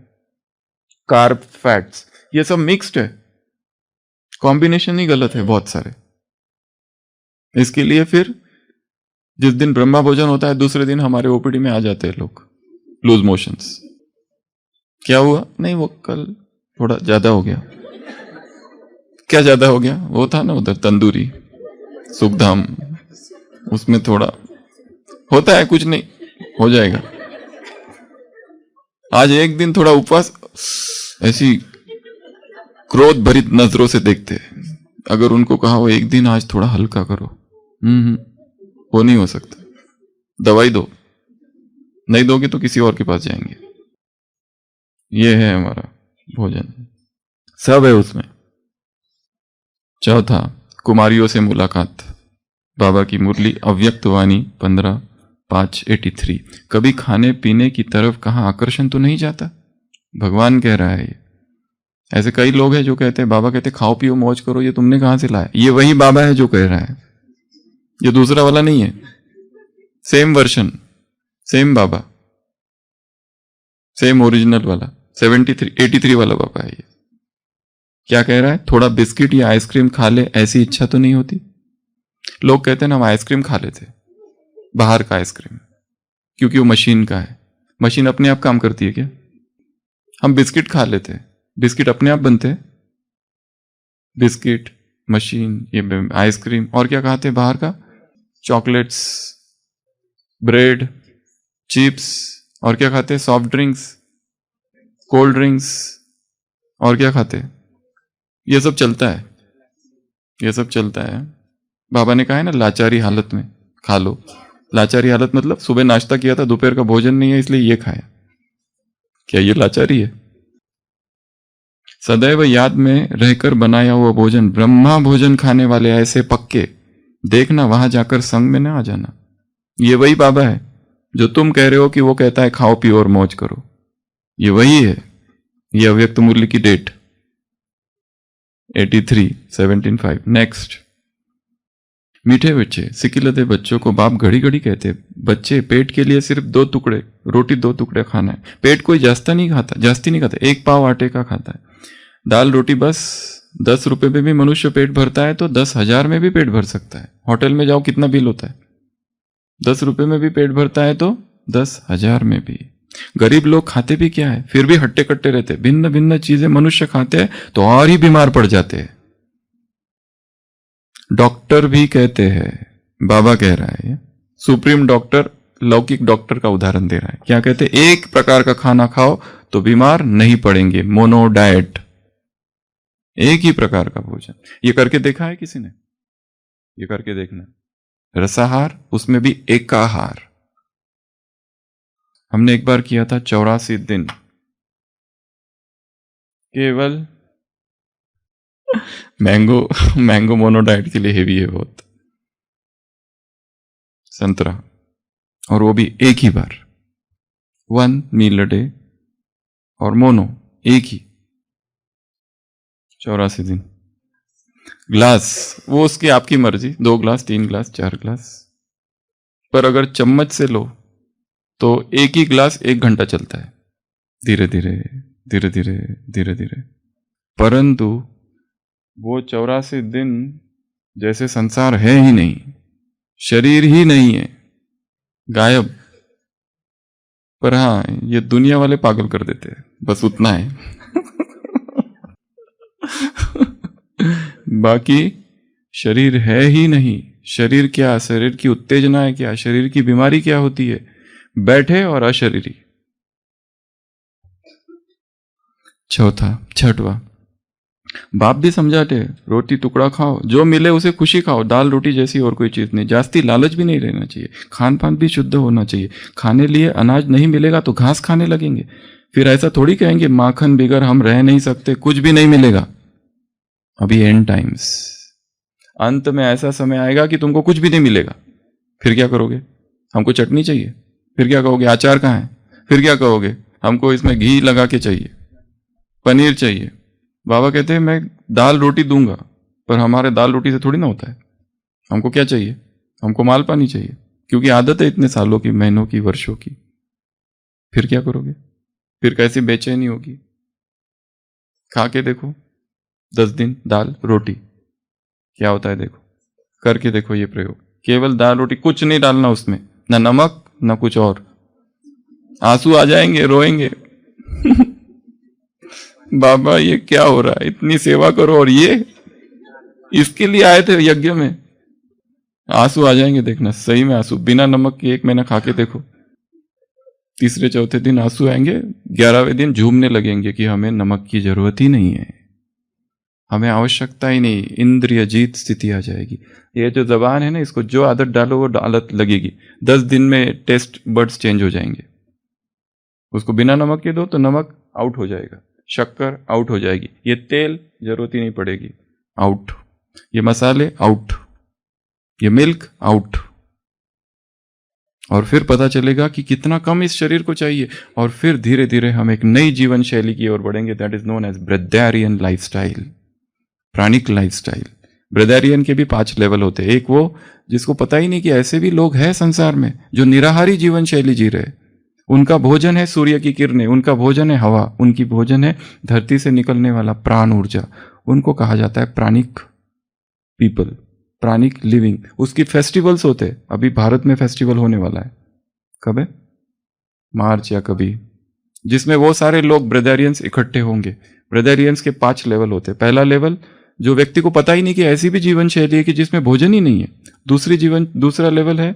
कार्ब, फैट्स, ये सब मिक्स्ड है, कॉम्बिनेशन ही गलत है बहुत सारे। इसके लिए फिर जिस दिन ब्रह्मा भोजन होता है, दूसरे दिन हमारे ओपीडी में आ जाते हैं लोग, लूज मोशंस। क्या हुआ? नहीं, वो कल थोड़ा ज्यादा हो गया। क्या ज्यादा हो गया? वो था ना उधर तंदूरी सुखधाम, उसमें थोड़ा होता है, कुछ नहीं, हो जाएगा। आज एक दिन थोड़ा उपवास, ऐसी क्रोध भरित नजरों से देखते हैं। अगर उनको कहा हो एक दिन आज थोड़ा हल्का करो, वो नहीं हो सकता। दवाई दो, नहीं दोगे तो किसी और के पास जाएंगे। ये है हमारा भोजन, सब है उसमें। चौथा, कुमारियों से मुलाकात। बाबा की मुरली अव्यक्त वाणी 15-5-83। कभी खाने पीने की तरफ कहाँ आकर्षण तो नहीं जाता? भगवान कह रहा है ये। ऐसे कई लोग हैं जो कहते हैं, बाबा कहते खाओ पियो मौज करो, ये तुमने कहां से लाया? ये वही बाबा है जो कह रहा है, ये दूसरा वाला नहीं है। सेम वर्शन, सेम बाबा, सेम ओरिजिनल वाला 83 वाला बाबा है ये। क्या कह रहा है? थोड़ा बिस्किट या आइसक्रीम खा ले, ऐसी इच्छा तो नहीं होती? लोग कहते हैं ना, हम आइसक्रीम खा लेते, बाहर का आइसक्रीम, क्योंकि वो मशीन का है। मशीन अपने आप काम करती है क्या? हम बिस्किट खा लेते हैं, बिस्किट अपने आप बनते हैं? बिस्किट, मशीन, ये आइसक्रीम, और क्या खाते हैं बाहर का? चॉकलेट्स, ब्रेड, चिप्स, और क्या खाते हैं? सॉफ्ट ड्रिंक्स, कोल्ड ड्रिंक्स, और क्या खाते हैं? ये सब चलता है, ये सब चलता है। बाबा ने कहा है ना, लाचारी हालत में खा लो। लाचारी हालत मतलब सुबह नाश्ता किया था, दोपहर का भोजन नहीं है इसलिए ये खाया। क्या ये लाचारी है? सदैव याद में रहकर बनाया हुआ भोजन, ब्रह्मा भोजन खाने वाले ऐसे पक्के, देखना वहां जाकर संग में ना आ जाना। ये वही बाबा है जो तुम कह रहे हो कि वो कहता है खाओ पियो और मौज करो। ये वही है। ये अव्यक्त मूल्य की डेट 83/17/5। नेक्स्ट। मीठे बच्चे, सिकिलते बच्चों को बाप घड़ी घड़ी कहते, बच्चे पेट के लिए सिर्फ 2 टुकड़े रोटी, 2 टुकड़े खाना है। पेट कोई जास्ती नहीं खाता, 1 पाव आटे का खाता है। दाल रोटी बस 10 रुपए में भी मनुष्य पेट भरता है तो 10,000 में भी पेट भर सकता है। होटल में जाओ कितना बिल होता है? 10 रुपए में भी पेट भरता है तो 10,000 में भी। गरीब लोग खाते भी क्या है, फिर भी हट्टे कट्टे रहते। भिन्न भिन्न चीजें मनुष्य खाते हैं तो और ही बीमार पड़ जाते हैं। डॉक्टर भी कहते हैं, बाबा कह रहा है, सुप्रीम डॉक्टर लौकिक डॉक्टर का उदाहरण दे रहा है। क्या कहते हैं? एक प्रकार का खाना खाओ तो बीमार नहीं पड़ेंगे, मोनो डाइट, एक ही प्रकार का भोजन। ये करके देखा है किसी ने? ये करके देखना। रसाहार, उसमें भी एकाहार। हमने एक बार किया था 84 दिन, केवल मैंगो मोनो डाइट के लिए हेवी है बहुत। संतरा, और वो भी एक ही बार, 1 मील अ डे, और मोनो एक ही, 84 दिन। ग्लास, वो उसकी आपकी मर्जी, 2 ग्लास, 3 ग्लास, 4 ग्लास। पर अगर चम्मच से लो तो एक ही ग्लास 1 घंटा चलता है, धीरे धीरे धीरे धीरे धीरे धीरे। परंतु वो 84 दिन जैसे संसार है ही नहीं, शरीर ही नहीं है, गायब। पर हाँ, ये दुनिया वाले पागल कर देते हैं, बस उतना है। बाकी शरीर है ही नहीं। शरीर क्या? शरीर की उत्तेजना है क्या? शरीर की बीमारी क्या होती है? बैठे और अशरीरी। छठवा, बाप भी समझाते, रोटी टुकड़ा खाओ, जो मिले उसे खुशी खाओ, दाल रोटी जैसी और कोई चीज नहीं। जास्ती लालच भी नहीं रहना चाहिए। खान पान भी शुद्ध होना चाहिए। खाने लिए अनाज नहीं मिलेगा तो घास खाने लगेंगे। फिर ऐसा थोड़ी कहेंगे माखन बिगर हम रह नहीं सकते, कुछ भी नहीं मिलेगा। अभी एंड टाइम्स, अंत में ऐसा समय आएगा कि तुमको कुछ भी नहीं मिलेगा। फिर क्या करोगे? हमको चटनी चाहिए। फिर क्या कहोगे? अचार कहाँ है? फिर क्या कहोगे? हमको इसमें घी लगा के चाहिए, पनीर चाहिए। बाबा कहते हैं मैं दाल रोटी दूंगा, पर हमारे दाल रोटी से थोड़ी ना होता है। हमको क्या चाहिए? हमको माल पानी चाहिए, क्योंकि आदत है इतने सालों की, महीनों की, वर्षों की। फिर क्या करोगे? फिर कैसी बेचैनी होगी? खा के देखो 10 दिन दाल रोटी, क्या होता है देखो, करके देखो ये प्रयोग। केवल दाल रोटी, कुछ नहीं डालना उसमें, ना नमक ना कुछ और। आंसू आ जाएंगे, रोएंगे। बाबा ये क्या हो रहा है? इतनी सेवा करो और ये, इसके लिए आए थे यज्ञ में। आंसू आ जाएंगे, देखना सही में आंसू। बिना नमक के 1 महीना खा के देखो, तीसरे चौथे दिन आंसू आएंगे, 11वें दिन झूमने लगेंगे कि हमें नमक की जरूरत ही नहीं है, हमें आवश्यकता ही नहीं। इंद्रिय जीत स्थिति आ जाएगी। ये जो जबान है ना, इसको जो आदत डालो वो आदत लगेगी। 10 दिन में टेस्ट बर्ड्स चेंज हो जाएंगे। उसको बिना नमक के दो तो नमक आउट हो जाएगा, शक्कर आउट हो जाएगी, ये तेल जरूरत ही नहीं पड़ेगी, आउट। ये मसाले आउट, ये मिल्क आउट। और फिर पता चलेगा कि कितना कम इस शरीर को चाहिए। और फिर धीरे धीरे हम एक नई जीवन शैली की ओर बढ़ेंगे। That is known as breatharian lifestyle, pranic lifestyle. Breatharian के भी 5 लेवल होते हैं। एक वो जिसको पता ही नहीं कि ऐसे भी लोग हैं संसार में जो निराहारी जीवन शैली जी रहे। उनका भोजन है सूर्य की किरणें, उनका भोजन है हवा, उनकी भोजन है धरती से निकलने वाला प्राण ऊर्जा। उनको कहा जाता है प्राणिक पीपल, प्राणिक लिविंग। उसकी फेस्टिवल्स होते हैं। अभी भारत में फेस्टिवल होने वाला है, कब है? मार्च या कभी, जिसमें वो सारे लोग ब्रदरियंस इकट्ठे होंगे। ब्रदरियंस के 5 लेवल होते हैं। पहला लेवल जो व्यक्ति को पता ही नहीं कि ऐसी भी जीवन शैली है कि जिसमें भोजन ही नहीं है। दूसरा लेवल है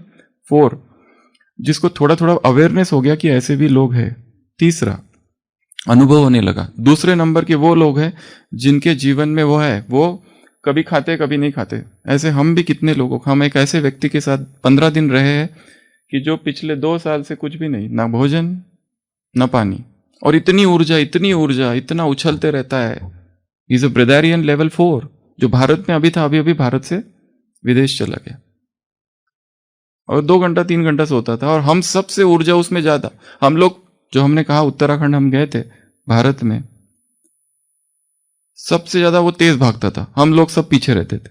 4, जिसको थोड़ा थोड़ा अवेयरनेस हो गया कि ऐसे भी लोग हैं। तीसरा, अनुभव होने लगा। दूसरे नंबर के वो लोग हैं जिनके जीवन में वो है, वो कभी खाते कभी नहीं खाते। ऐसे हम भी कितने लोगों, हम एक ऐसे व्यक्ति के साथ 15 दिन रहे हैं कि जो पिछले 2 साल से कुछ भी नहीं, ना भोजन ना पानी, और इतनी ऊर्जा इतना उछलते रहता है। इज अ ब्रेदारियन लेवल 4, जो भारत में अभी था, अभी भारत से विदेश चला गया और 2 घंटा 3 घंटा सोता था। और हम सबसे ऊर्जा उसमें ज्यादा। हम लोग, जो हमने कहा उत्तराखंड हम गए थे, भारत में सबसे ज्यादा वो तेज भागता था, हम लोग सब पीछे रहते थे।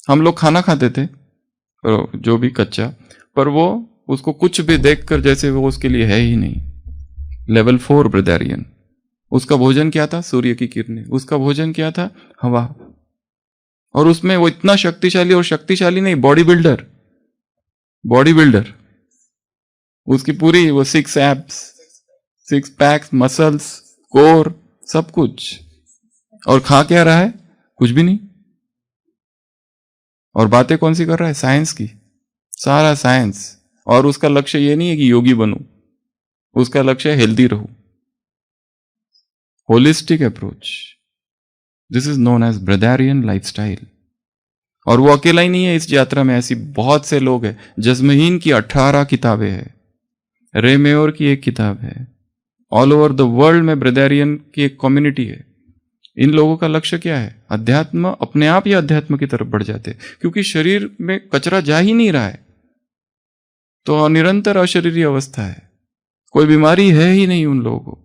हम लोग खाना खाते थे जो भी कच्चा, पर वो उसको कुछ भी देखकर जैसे वो उसके लिए है ही नहीं। लेवल 4 ब्रेदारियन। उसका भोजन क्या था? सूर्य की किरणें। उसका भोजन क्या था? हवा। और उसमें वो इतना शक्तिशाली, और शक्तिशाली नहीं, बॉडी बिल्डर। उसकी पूरी वो 6 एब्स, 6 पैक्स, मसल्स, कोर, सब कुछ। और खा क्या रहा है? कुछ भी नहीं। और बातें कौन सी कर रहा है? साइंस की, सारा साइंस। और उसका लक्ष्य ये नहीं है कि योगी बनूं, उसका लक्ष्य है हेल्दी रहूं। Holistic approach, this is known as breatharian lifestyle. और वो अकेला ही नहीं है इस यात्रा में, ऐसी बहुत से लोग हैं। जस्मीन की 18 किताबें हैं, रे मेयोर की 1 किताब है। ऑल ओवर द वर्ल्ड में ब्रेदारियन की एक कम्युनिटी है। इन लोगों का लक्ष्य क्या है? अध्यात्म, अपने आप ही अध्यात्म की तरफ बढ़ जाते, क्योंकि शरीर में कचरा जा ही नहीं रहा है, तो निरंतर अशरीरी अवस्था है, कोई बीमारी है ही नहीं उन लोगों को।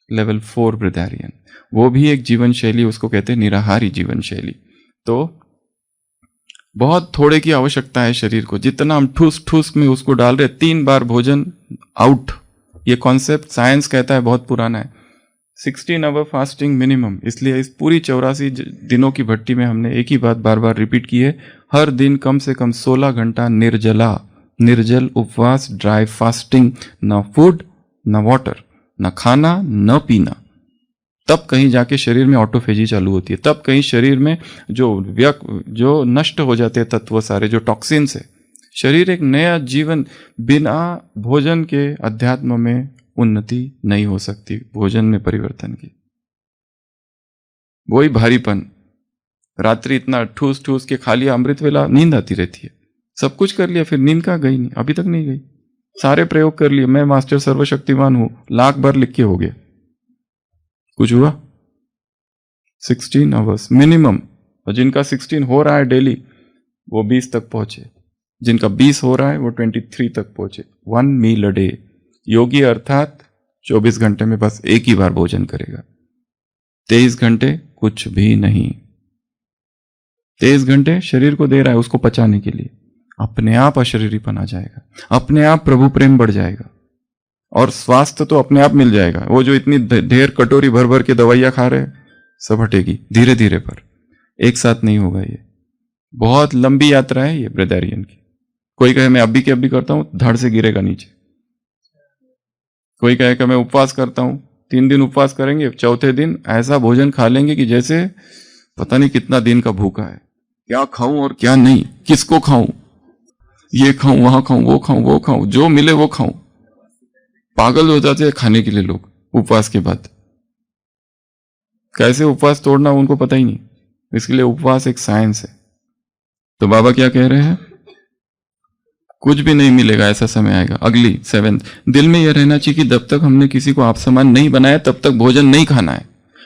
लेवल 4 ब्रेदारियन, वो भी एक जीवन शैली, उसको कहते हैं निराहारी जीवन शैली। तो बहुत थोड़े की आवश्यकता है शरीर को, जितना हम ठूस में उसको डाल रहे। 3 बार भोजन आउट, ये कॉन्सेप्ट साइंस कहता है बहुत पुराना है। 16 आवर फास्टिंग मिनिमम। इसलिए इस पूरी 84 दिनों की भट्टी में हमने एक ही बात बार बार रिपीट की है, हर दिन कम से कम 16 घंटा निर्जल उपवास, ड्राई फास्टिंग, ना फूड ना वाटर, ना खाना ना पीना। तब कहीं जाके शरीर में ऑटोफेजी चालू होती है, तब कहीं शरीर में जो नष्ट हो जाते हैं तत्व सारे, जो टॉक्सिन्स है। शरीर एक नया जीवन, बिना भोजन के अध्यात्म में उन्नति नहीं हो सकती, भोजन में परिवर्तन की। वही भारीपन, रात्रि इतना ठूस के खा लिया, अमृत वेला नींद आती रहती है, सब कुछ कर लिया, फिर नींद का गई नहीं, अभी तक नहीं गई। सारे प्रयोग कर लिए, मैं मास्टर सर्वशक्तिमान हूं, लाख बार लिख के हो गया, कुछ हुआ? 16 आवर्स मिनिमम। और जिनका 16 हो रहा है डेली, वो 20 तक पहुंचे। जिनका 20 हो रहा है वो 23 तक पहुंचे। 1 मील अ डे। योगी अर्थात 24 घंटे में बस एक ही बार भोजन करेगा, 23 घंटे कुछ भी नहीं। 23 घंटे शरीर को दे रहा है उसको पचाने के लिए, अपने आप अशरीरीपन आ जाएगा, अपने आप प्रभु प्रेम बढ़ जाएगा, और स्वास्थ्य तो अपने आप मिल जाएगा। वो जो इतनी ढेर कटोरी भर भर के दवाइयां खा रहे, सब हटेगी धीरे धीरे, पर एक साथ नहीं होगा। ये बहुत लंबी यात्रा है ये ब्रेदारियन की। कोई कहे मैं अभी के अभी करता हूं, धड़ से गिरेगा नीचे। कोई कहे कि मैं उपवास करता हूं, 3 दिन उपवास करेंगे, चौथे दिन ऐसा भोजन खा लेंगे कि जैसे पता नहीं कितना दिन का भूखा है। क्या खाऊं और क्या नहीं, किसको खाऊं, ये खाऊं वहां खाऊं, वो खाऊं वो खाऊं, जो मिले वो खाऊं। पागल हो जाते हैं खाने के लिए लोग उपवास के बाद। कैसे उपवास तोड़ना उनको पता ही नहीं, इसके लिए उपवास एक साइंस है। तो बाबा क्या कह रहे हैं? कुछ भी नहीं मिलेगा, ऐसा समय आएगा। अगली 7 दिल में यह रहना चाहिए कि जब तक हमने किसी को आप समान नहीं बनाया तब तक भोजन नहीं खाना है।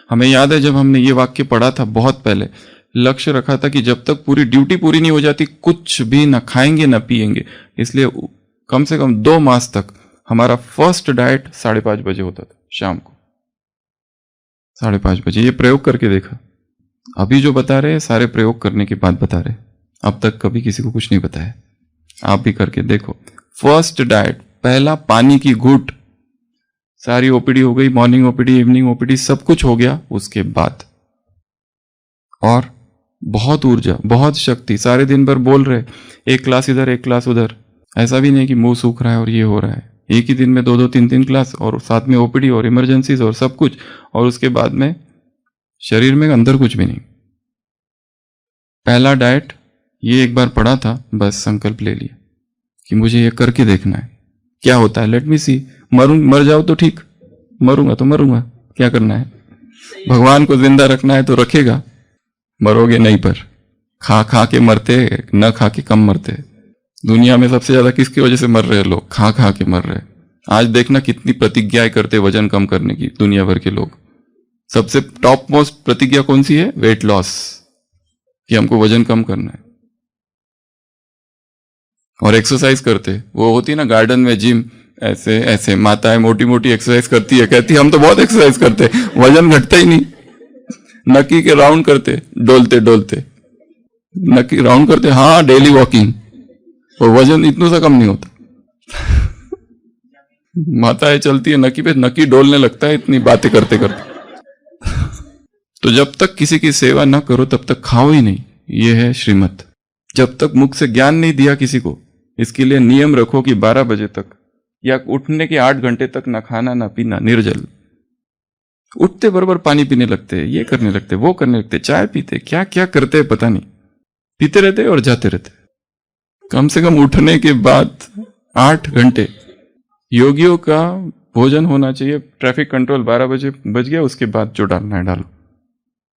हमें याद है जब हमने ये वाक्य पढ़ा था बहुत पहले, लक्ष्य रखा था कि जब तक पूरी ड्यूटी पूरी नहीं हो जाती कुछ भी ना खाएंगे ना पिएंगे। इसलिए कम से कम 2 मास तक हमारा फर्स्ट डाइट 5:30 बजे होता था, शाम को 5:30 बजे। ये प्रयोग करके देखा। अभी जो बता रहे हैं सारे प्रयोग करने के बाद बता रहे, अब तक कभी किसी को कुछ नहीं बताया। आप भी करके देखो। फर्स्ट डाइट, पहला पानी की घूंट, सारी ओपीडी हो गई, मॉर्निंग ओपीडी, इवनिंग ओपीडी, सब कुछ हो गया उसके बाद। और बहुत ऊर्जा, बहुत शक्ति, सारे दिन भर बोल रहे, एक क्लास इधर एक क्लास उधर। ऐसा भी नहीं कि मुंह सूख रहा है और ये हो रहा है। एक ही दिन में 2-2, 3-3 क्लास, और साथ में ओपीडी और इमरजेंसीज और सब कुछ। और उसके बाद में शरीर में अंदर कुछ भी नहीं। पहला डाइट ये एक बार पढ़ा था, बस संकल्प ले लिया कि मुझे ये करके देखना है क्या होता है, लेट मी सी। मर जाओ तो ठीक, मरूंगा तो मरूंगा, क्या करना है। भगवान को जिंदा रखना है तो रखेगा, मरोगे नहीं। पर खा खा के मरते, न खा के कम मरते। दुनिया में सबसे ज्यादा किसकी वजह से मर रहे हैं लोग? खा खा के मर रहे हैं। आज देखना कितनी प्रतिज्ञाएं करते वजन कम करने की दुनिया भर के लोग। सबसे टॉप मोस्ट प्रतिज्ञा कौन सी है? वेट लॉस, कि हमको वजन कम करना है। और एक्सरसाइज करते, वो होती है ना गार्डन में जिम, ऐसे ऐसे माताएं मोटी मोटी एक्सरसाइज करती है, कहती है हम तो बहुत एक्सरसाइज करते, वजन घटता ही नहीं। नक्की के राउंड करते, डोलते डोलते नक्की राउंड करते, हाँ डेली वॉकिंग, और वजन इतना सा कम नहीं होता। माताएं चलती है नक्की पे, नक्की डोलने लगता है इतनी बातें करते करते। तो जब तक किसी की सेवा ना करो तब तक खाओ ही नहीं, ये है श्रीमत। जब तक मुख से ज्ञान नहीं दिया किसी को, इसके लिए नियम रखो कि 12 बजे तक या उठने के 8 घंटे तक ना खाना ना पीना, निर्जल। उठते बराबर पानी पीने लगते, ये करने लगते, वो करने लगते, चाय पीते, क्या क्या करते पता नहीं, पीते रहते और जाते रहते। कम से कम उठने के बाद 8 घंटे योगियों का भोजन होना चाहिए। ट्रैफिक कंट्रोल 12 बजे बज गया, उसके बाद जो डालना है डालो,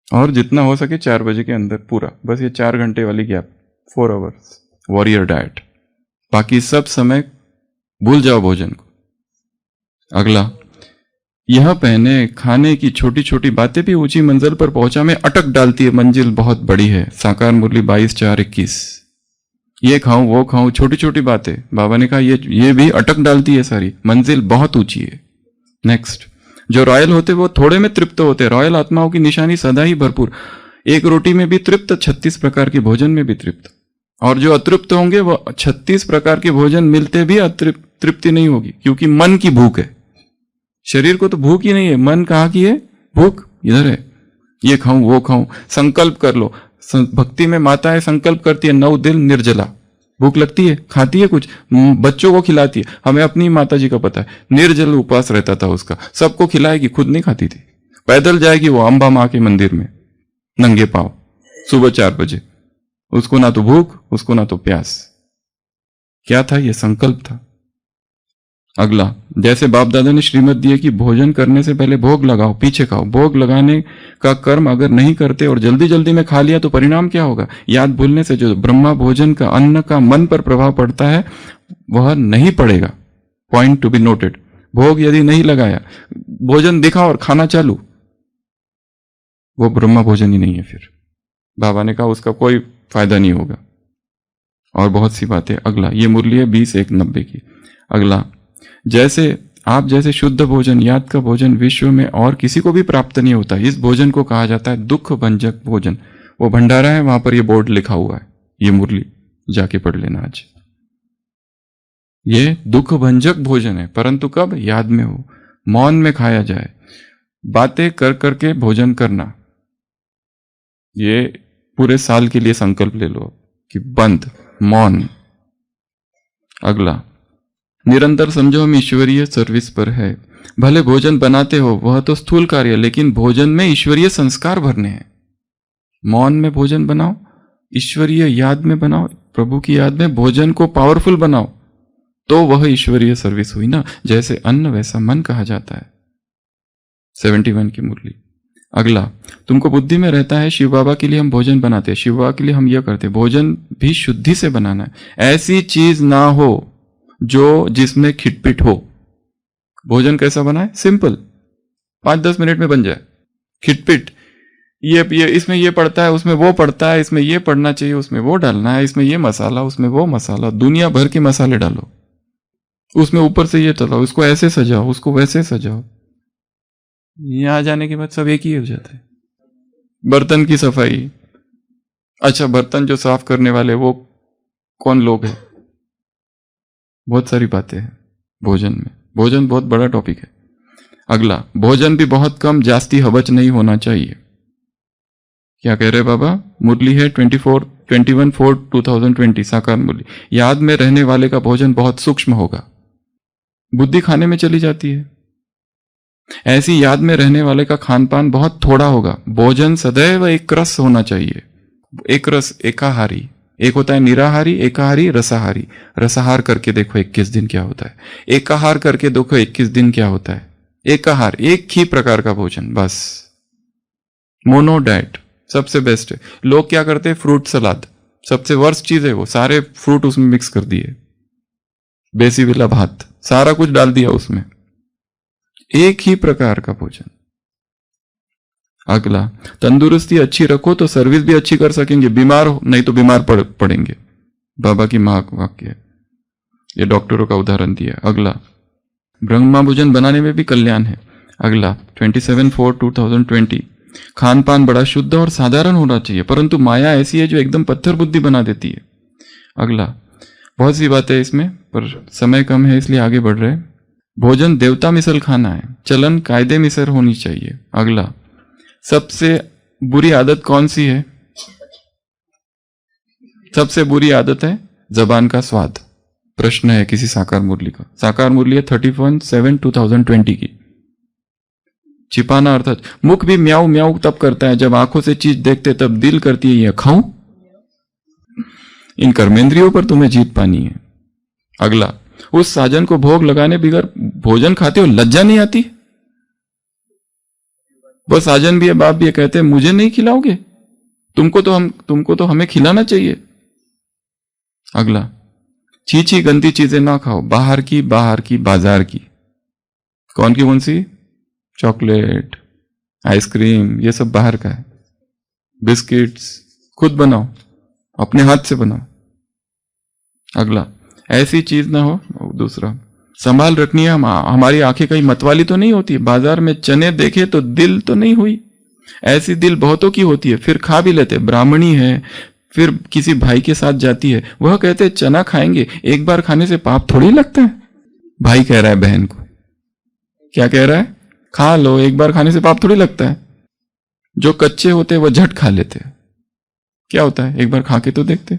और जितना हो सके 4 बजे के अंदर पूरा, बस ये 4 घंटे वाली गैप, 4 आवर्स वॉरियर डाइट। बाकी सब समय भूल जाओ भोजन को। अगला, यह पहने खाने की छोटी छोटी बातें भी ऊंची मंजिल पर पहुंचा में अटक डालती है, मंजिल बहुत बड़ी है। साकार मुरली 22/4/21। ये खाऊं वो खाऊं, छोटी छोटी बातें, बाबा ने कहा ये भी अटक डालती है सारी, मंजिल बहुत ऊंची है। नेक्स्ट, जो रॉयल होते वो थोड़े में तृप्त होते, रॉयल आत्माओं की निशानी सदा ही भरपूर। एक रोटी में भी तृप्त, 36 प्रकार के भोजन में भी तृप्त। और जो अतृप्त होंगे वो 36 प्रकार के भोजन मिलते भी तृप्ति नहीं होगी, क्योंकि मन की भूख है। शरीर को तो भूख ही नहीं है, मन कहाँ की है? भूख इधर है, ये खाऊं वो खाऊं। संकल्प कर लो, भक्ति में माताएं संकल्प करती है, 9 दिन निर्जला, भूख लगती है खाती है कुछ, बच्चों को खिलाती है। हमें अपनी माता जी का पता है, निर्जल उपवास रहता था उसका, सबको खिलाएगी, खुद नहीं खाती थी। पैदल जाएगी वो अंबा माँ के मंदिर में नंगे पांव, सुबह 4 बजे। उसको ना तो भूख, उसको ना तो प्यास। क्या था? ये संकल्प था। अगला, जैसे बाप दादा ने श्रीमत दी है कि भोजन करने से पहले भोग लगाओ, पीछे खाओ। भोग लगाने का कर्म अगर नहीं करते और जल्दी जल्दी में खा लिया तो परिणाम क्या होगा? याद भूलने से जो ब्रह्मा भोजन का अन्न का मन पर प्रभाव पड़ता है वह नहीं पड़ेगा। Point to be noted. भोग यदि नहीं लगाया, भोजन दिखा और खाना चालू, वो ब्रह्मा भोजन ही नहीं है। फिर बाबा ने कहा उसका कोई फायदा नहीं होगा। और बहुत सी बातें। अगला, ये मुरली है 20/1/90 की। अगला, आप जैसे शुद्ध भोजन, याद का भोजन विश्व में और किसी को भी प्राप्त नहीं होता। इस भोजन को कहा जाता है दुख भंजक भोजन। वो भंडारा है, वहां पर ये बोर्ड लिखा हुआ है, ये मुरली जाके पढ़ लेना आज। ये दुख भंजक भोजन है, परंतु कब? याद में हो, मौन में खाया जाए, बातें कर करके भोजन करना। ये पूरे साल के लिए संकल्प ले लो कि बंद, मौन। अगला, निरंतर समझो हम ईश्वरीय सर्विस पर है। भले भोजन बनाते हो वह तो स्थूल कार्य, लेकिन भोजन में ईश्वरीय संस्कार भरने हैं। मौन में भोजन बनाओ, ईश्वरीय याद में बनाओ, प्रभु की याद में भोजन को पावरफुल बनाओ, तो वह ईश्वरीय सर्विस हुई ना। जैसे अन्न वैसा मन कहा जाता है। 71 की मुरली। अगला, तुमको बुद्धि में रहता है शिव बाबा के लिए हम भोजन बनाते हैं, शिव बाबा के लिए हम यह करते हैं। भोजन भी शुद्धि से बनाना है, ऐसी चीज ना हो जो जिसमें खिटपिट हो। भोजन कैसा बनाए? सिंपल, 5-10 मिनट में बन जाए। खिटपिट, ये इसमें ये पड़ता है, उसमें वो पड़ता है, इसमें ये पड़ना चाहिए, उसमें वो डालना है, इसमें ये मसाला, उसमें वो मसाला, दुनिया भर के मसाले डालो, उसमें ऊपर से ये चलाओ, उसको ऐसे सजाओ, उसको वैसे सजाओ। यहां जाने के बाद सब एक ही हो जाता है। बर्तन की सफाई, अच्छा बर्तन जो साफ करने वाले वो कौन लोग हैं? बहुत सारी बातें हैं भोजन में। भोजन बहुत बड़ा टॉपिक है। अगला, भोजन भी बहुत कम, जास्ती हबच नहीं होना चाहिए। क्या कह रहे बाबा? मुरली है 21/4/2020 साकार मुरली। याद में रहने वाले का भोजन बहुत सूक्ष्म होगा। बुद्धि खाने में चली जाती है, ऐसी याद में रहने वाले का खान पान बहुत थोड़ा होगा। भोजन सदैव एक रस होना चाहिए। एक रस, एकाहारी। एक होता है निराहारी, एकाहारी, रसाहारी। रसाहार करके देखो 21 दिन क्या होता है, एकाहार करके देखो 21 दिन क्या होता है। एकाहार एक ही प्रकार का भोजन, बस मोनो डाइट सबसे बेस्ट है। लोग क्या करते हैं, फ्रूट सलाद, सबसे वर्स्ट चीज है वो, सारे फ्रूट उसमें मिक्स कर दिए, बेसीविला भात, सारा कुछ डाल दिया उसमें। एक ही प्रकार का भोजन। अगला, तंदुरुस्ती अच्छी रखो तो सर्विस भी अच्छी कर सकेंगे, बीमार हो नहीं तो बीमार पड़ेंगे। बाबा की मां वाक्य है, ये डॉक्टरों का उदाहरण दिया। अगला, ब्रह्मा भोजन बनाने में भी कल्याण है। अगला 27/4/2020, खान पान बड़ा शुद्ध और साधारण होना चाहिए, परंतु माया ऐसी है जो एकदम पत्थर बुद्धि बना देती है। अगला, बहुत सी बातें इसमें पर समय कम है इसलिए आगे बढ़ रहे हैं। भोजन देवता मिसल खाना है, चलन कायदे मिसल होनी चाहिए। अगला, सबसे बुरी आदत कौन सी है? सबसे बुरी आदत है जबान का स्वाद। प्रश्न है किसी साकार मुरली का, साकार मुरली है 31/7/2020 की। छिपाना अर्थात मुख भी म्याऊ म्याऊ तब करता है जब आंखों से चीज देखते तब दिल करती है यह खाऊं। इन कर्मेंद्रियों पर तुम्हें जीत पानी है। अगला, उस साजन को भोग लगाने बगैर भोजन खाते हो, लज्जा नहीं आती? वो साजन भी है, बाप भी है, कहते हैं मुझे नहीं खिलाओगे, तुमको तो हमें खिलाना चाहिए। अगला, चीची गंदी चीजें ना खाओ, बाहर की बाजार की। कौन सी? चॉकलेट, आइसक्रीम, ये सब बाहर का है। बिस्किट्स खुद बनाओ, अपने हाथ से बनाओ। अगला, ऐसी चीज ना हो। दूसरा, संभाल रखनी है, हमारी आंखें कहीं मतवाली तो नहीं होती, बाजार में चने देखे तो दिल तो नहीं हुई। ऐसी दिल बहुतों की होती है, फिर खा भी लेते। ब्राह्मणी है, फिर किसी भाई के साथ जाती है, वह कहते चना खाएंगे, एक बार खाने से पाप थोड़ी लगता है। भाई कह रहा है बहन को, क्या कह रहा है? खा लो, एक बार खाने से पाप थोड़ी लगता है। जो कच्चे होते वह झट खा लेते। क्या होता है, एक बार खा के तो देखते,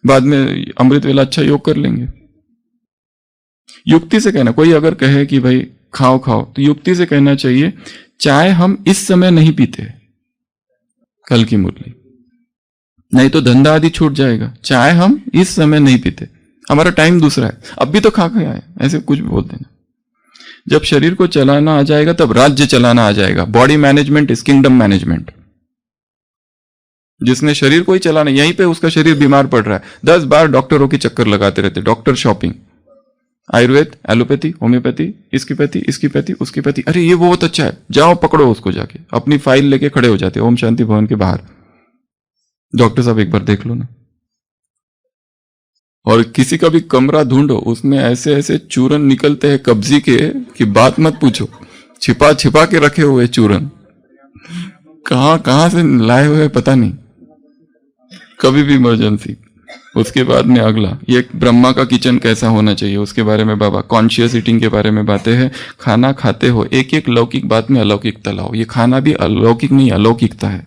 बाद में अमृत वेला अच्छा योग कर लेंगे। युक्ति से कहना, कोई अगर कहे कि भाई खाओ तो युक्ति से कहना चाहिए चाय हम इस समय नहीं पीते, कल की मुरली, नहीं तो धंधा आदि छूट जाएगा। चाय हम इस समय नहीं पीते, हमारा टाइम दूसरा है, अब भी तो खा के आए, ऐसे कुछ भी बोल देना। जब शरीर को चलाना आ जाएगा तब राज्य चलाना आ जाएगा। Body management is kingdom management. जिसने शरीर को ही चलाना, यहीं पे उसका शरीर बीमार पड़ रहा है, 10 बार डॉक्टरों की चक्कर लगाते रहते, doctor shopping, Ayurveda, allopathy, homeopathy, इसकी पैथी, उसकी पैथी। अरे ये वो बहुत अच्छा है, जाओ पकड़ो उसको, जाके अपनी फाइल लेके खड़े हो जाते ओम शांति भवन के बाहर, डॉक्टर साहब एक बार देख लो ना। और किसी का भी कमरा ढूंढो, उसमें ऐसे ऐसे चूरन निकलते हैं कब्जी के कि बात मत पूछो, छिपा के रखे हुए चूरन, कहां से लाए हुए पता नहीं, कभी भी इमरजेंसी। उसके बाद में अगला, ये ब्रह्मा का किचन कैसा होना चाहिए उसके बारे में बाबा, कॉन्शियस ईटिंग के बारे में बातें हैं। खाना खाते हो एक एक लौकिक बात में अलौकिकता लाओ। ये खाना भी अलौकिक नहीं, अलौकिकता है।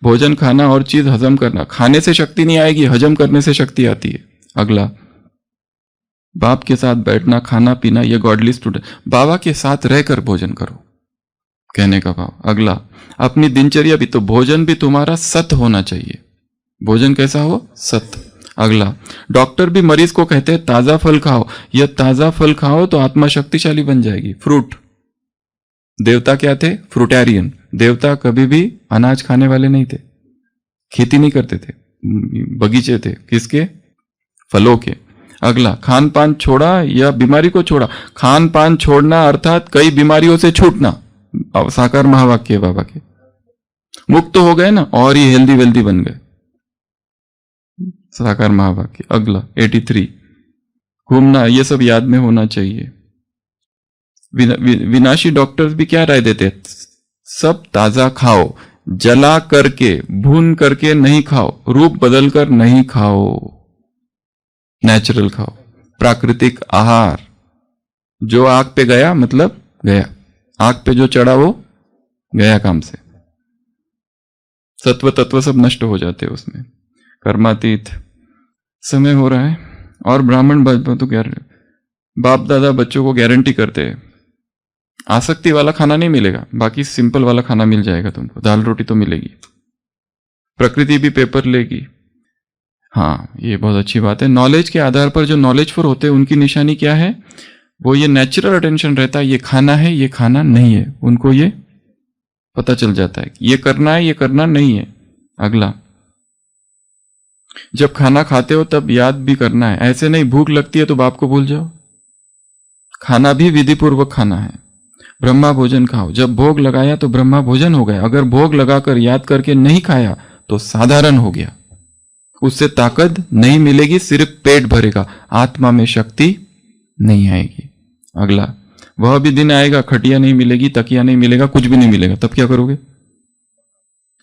भोजन खाना और चीज हजम करना, खाने से शक्ति नहीं आएगी, हजम करने से शक्ति आती है। अगला, बाप के साथ बैठना, खाना पीना, ये गॉडली स्टूडेंट, बाबा के साथ रहकर भोजन करो, कहने का भाव। अगला, अपनी दिनचर्या भी, तो भोजन भी तुम्हारा सत होना चाहिए। भोजन कैसा हो? सत। अगला, डॉक्टर भी मरीज को कहते हैं ताजा फल खाओ, यह ताजा फल खाओ तो आत्मा शक्तिशाली बन जाएगी। फ्रूट, देवता क्या थे? फ्रूटेरियन। देवता कभी भी अनाज खाने वाले नहीं थे, खेती नहीं करते थे, बगीचे थे, किसके? फलों के। अगला, खान पान छोड़ा या बीमारी को छोड़ा? खान पान छोड़ना अर्थात कई बीमारियों से छूटना, साकार महावाक्य बाबा के। मुक्त हो गए ना, और ही हेल्दी वेल्दी बन गए, साकार महावाक्य। अगला 83, घूमना, ये सब याद में होना चाहिए। विनाशी डॉक्टर्स भी क्या राय देते हैं? सब ताजा खाओ, जला करके भून करके नहीं खाओ, रूप बदल कर नहीं खाओ, नेचुरल खाओ, प्राकृतिक आहार। जो आग पे गया मतलब गया, आग पे जो चढ़ा वो गया काम से। सत्व तत्व सब नष्ट हो जाते हैं उसमें, कर्मातीत। समय हो रहा है। और ब्राह्मण तो बाप दादा बच्चों को गारंटी करते हैं, आसक्ति वाला खाना नहीं मिलेगा, बाकी सिंपल वाला खाना मिल जाएगा तुमको। दाल रोटी तो मिलेगी, प्रकृति भी पेपर लेगी। हाँ, ये बहुत अच्छी बात है। नॉलेज के आधार पर जो नॉलेजफुल होते हैं उनकी निशानी क्या है? वो ये नेचुरल अटेंशन रहता है, ये खाना है, ये खाना नहीं है। उनको ये पता चल जाता है ये करना है, ये करना नहीं है। अगला, जब खाना खाते हो तब याद भी करना है। ऐसे नहीं भूख लगती है तो बाप को भूल जाओ। खाना भी विधि पूर्वक खाना है। ब्रह्मा भोजन खाओ। जब भोग लगाया तो ब्रह्मा भोजन हो गया। अगर भोग लगाकर याद करके नहीं खाया तो साधारण हो गया। उससे ताकत नहीं मिलेगी, सिर्फ पेट भरेगा, आत्मा में शक्ति नहीं आएगी। अगला, वह भी दिन आएगा खटिया नहीं मिलेगी, तकिया नहीं मिलेगा, कुछ भी नहीं मिलेगा, तब क्या करोगे?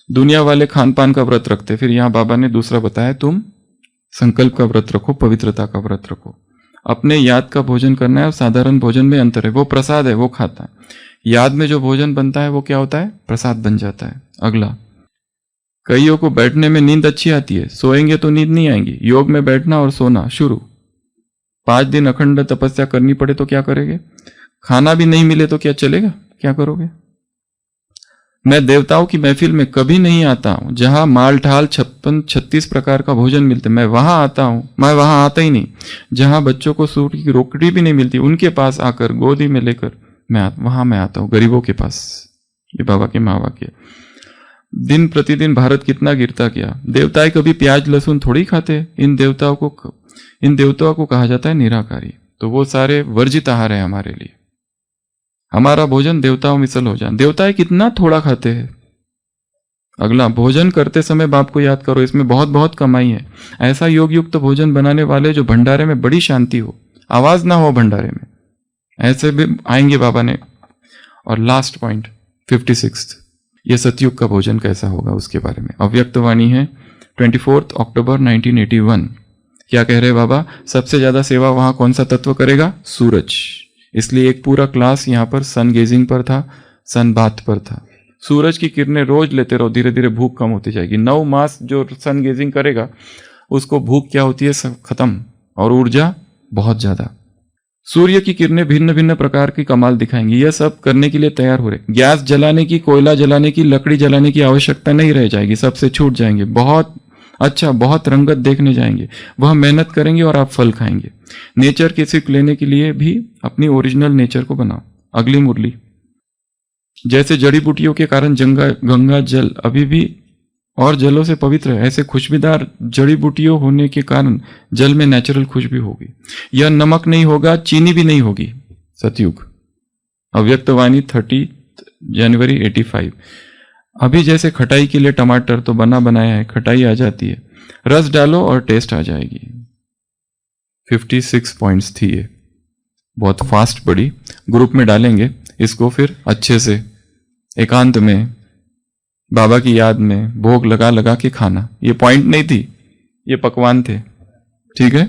दुनिया वाले खान पान का व्रत रखते, फिर यहां बाबा ने दूसरा बताया, तुम संकल्प का व्रत रखो, पवित्रता का व्रत रखो। अपने याद का भोजन करना है और साधारण भोजन में अंतर है। वो प्रसाद है, वो खाता है। याद में जो भोजन बनता है वो क्या होता है? प्रसाद बन जाता है। अगला, कईयों को बैठने में नींद अच्छी आती है, सोएंगे तो नींद नहीं आएंगी। योग में बैठना और सोना शुरू। 5 दिन अखंड तपस्या करनी पड़े तो क्या करेंगे? खाना भी नहीं मिले तो क्या चलेगा? क्या करोगे? मैं देवताओं की महफिल में कभी नहीं आता हूं जहां माल ठाल 56-36 प्रकार का भोजन मिलते, मैं वहां आता हूं। मैं वहां आता ही नहीं जहां बच्चों को सूट की रोकड़ी भी नहीं मिलती, उनके पास आकर गोदी में लेकर वहां मैं आता हूं, गरीबों के पास। ये बाबा के महावाक्य। दिन प्रतिदिन भारत कितना गिरता गया। देवताएं कभी प्याज लहसुन थोड़ी खाते। इन देवताओं को कहा जाता है निराकारी। तो वो सारे वर्जित आहार है हमारे लिए। हमारा भोजन देवताओं मिसल हो जाए। देवताएं कितना थोड़ा खाते हैं। अगला, भोजन करते समय बाप को याद करो, इसमें बहुत बहुत कमाई है। ऐसा योग युक्त भोजन बनाने वाले जो भंडारे में बड़ी शांति हो, आवाज ना हो भंडारे में, ऐसे भी आएंगे बाबा ने। और लास्ट पॉइंट 56, ये सतयुग का भोजन कैसा होगा उसके बारे में अव्यक्त वाणी है। 24 अक्टूबर 1981। क्या कह रहे बाबा? सबसे ज्यादा सेवा वहां कौन सा तत्व करेगा? सूरज। इसलिए एक पूरा क्लास यहाँ पर सन गेजिंग पर था, सन बाथ पर था। सूरज की किरणें रोज लेते रहो, धीरे धीरे भूख कम होती जाएगी। 9 मास जो सन गेजिंग करेगा उसको भूख क्या होती है? सब खत्म, और ऊर्जा बहुत ज्यादा। सूर्य की किरणें भिन्न भिन्न प्रकार की कमाल दिखाएंगी। यह सब करने के लिए तैयार हो रहे। गैस जलाने की, कोयला जलाने की, लकड़ी जलाने की आवश्यकता नहीं रह जाएगी, सबसे छूट जाएंगे। बहुत अच्छा, बहुत रंगत देखने जाएंगे। वह मेहनत करेंगे और आप फल खाएंगे। नेचर के सीख लेने के लिए भी अपनी ओरिजिनल नेचर को बनाओ। अगली मुरली, जैसे जड़ी बूटियों के कारण गंगा जल अभी भी और जलों से पवित्र है, ऐसे खुशबूदार जड़ी बूटियों होने के कारण जल में नेचुरल खुशबू होगी। यह नमक नहीं होगा, चीनी भी नहीं होगी। सतयुग। अव्यक्त वाणी 30 जनवरी 85। अभी जैसे खटाई के लिए टमाटर तो बना बनाया है, खटाई आ जाती है, रस डालो और टेस्ट आ जाएगी। 56 पॉइंट्स थी ये, बहुत फास्ट पड़ी। ग्रुप में डालेंगे इसको, फिर अच्छे से एकांत में बाबा की याद में भोग लगा लगा के खाना। ये पॉइंट नहीं थी, ये पकवान थे। ठीक है,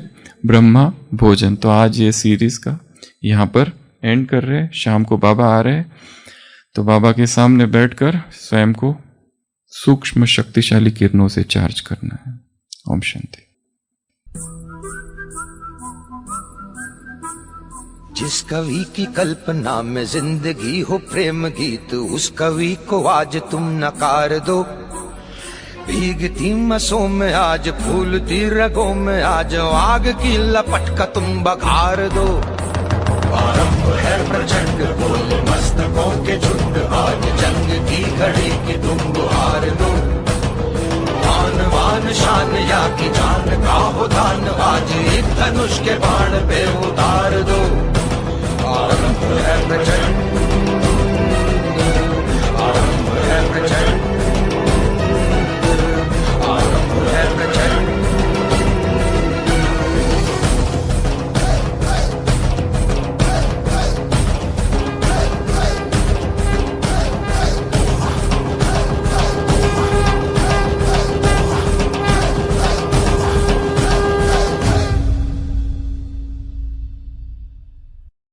ब्रह्मा भोजन। तो आज ये सीरीज का यहां पर एंड कर रहे हैं। शाम को बाबा आ रहे हैं, तो बाबा के सामने बैठकर स्वयं को सूक्ष्म शक्तिशाली किरणों से चार्ज करना है। ओम शांति। जिस कवि की कल्पना में जिंदगी हो प्रेम गीत, उस कवि को आज तुम नकार दो। भीगती मसों में आज, फूलती रगों में आज, आग की लपट का तुम बघार दो। आरंभ है प्रचंड, बोल मस्तकों के झुंड, आज जंग की घड़ी की तुम गुहार दो। मान वान शान या की जान का हो दान, आज एक धनुष के बाण पे उतार दो। आरंभ है प्रचंड।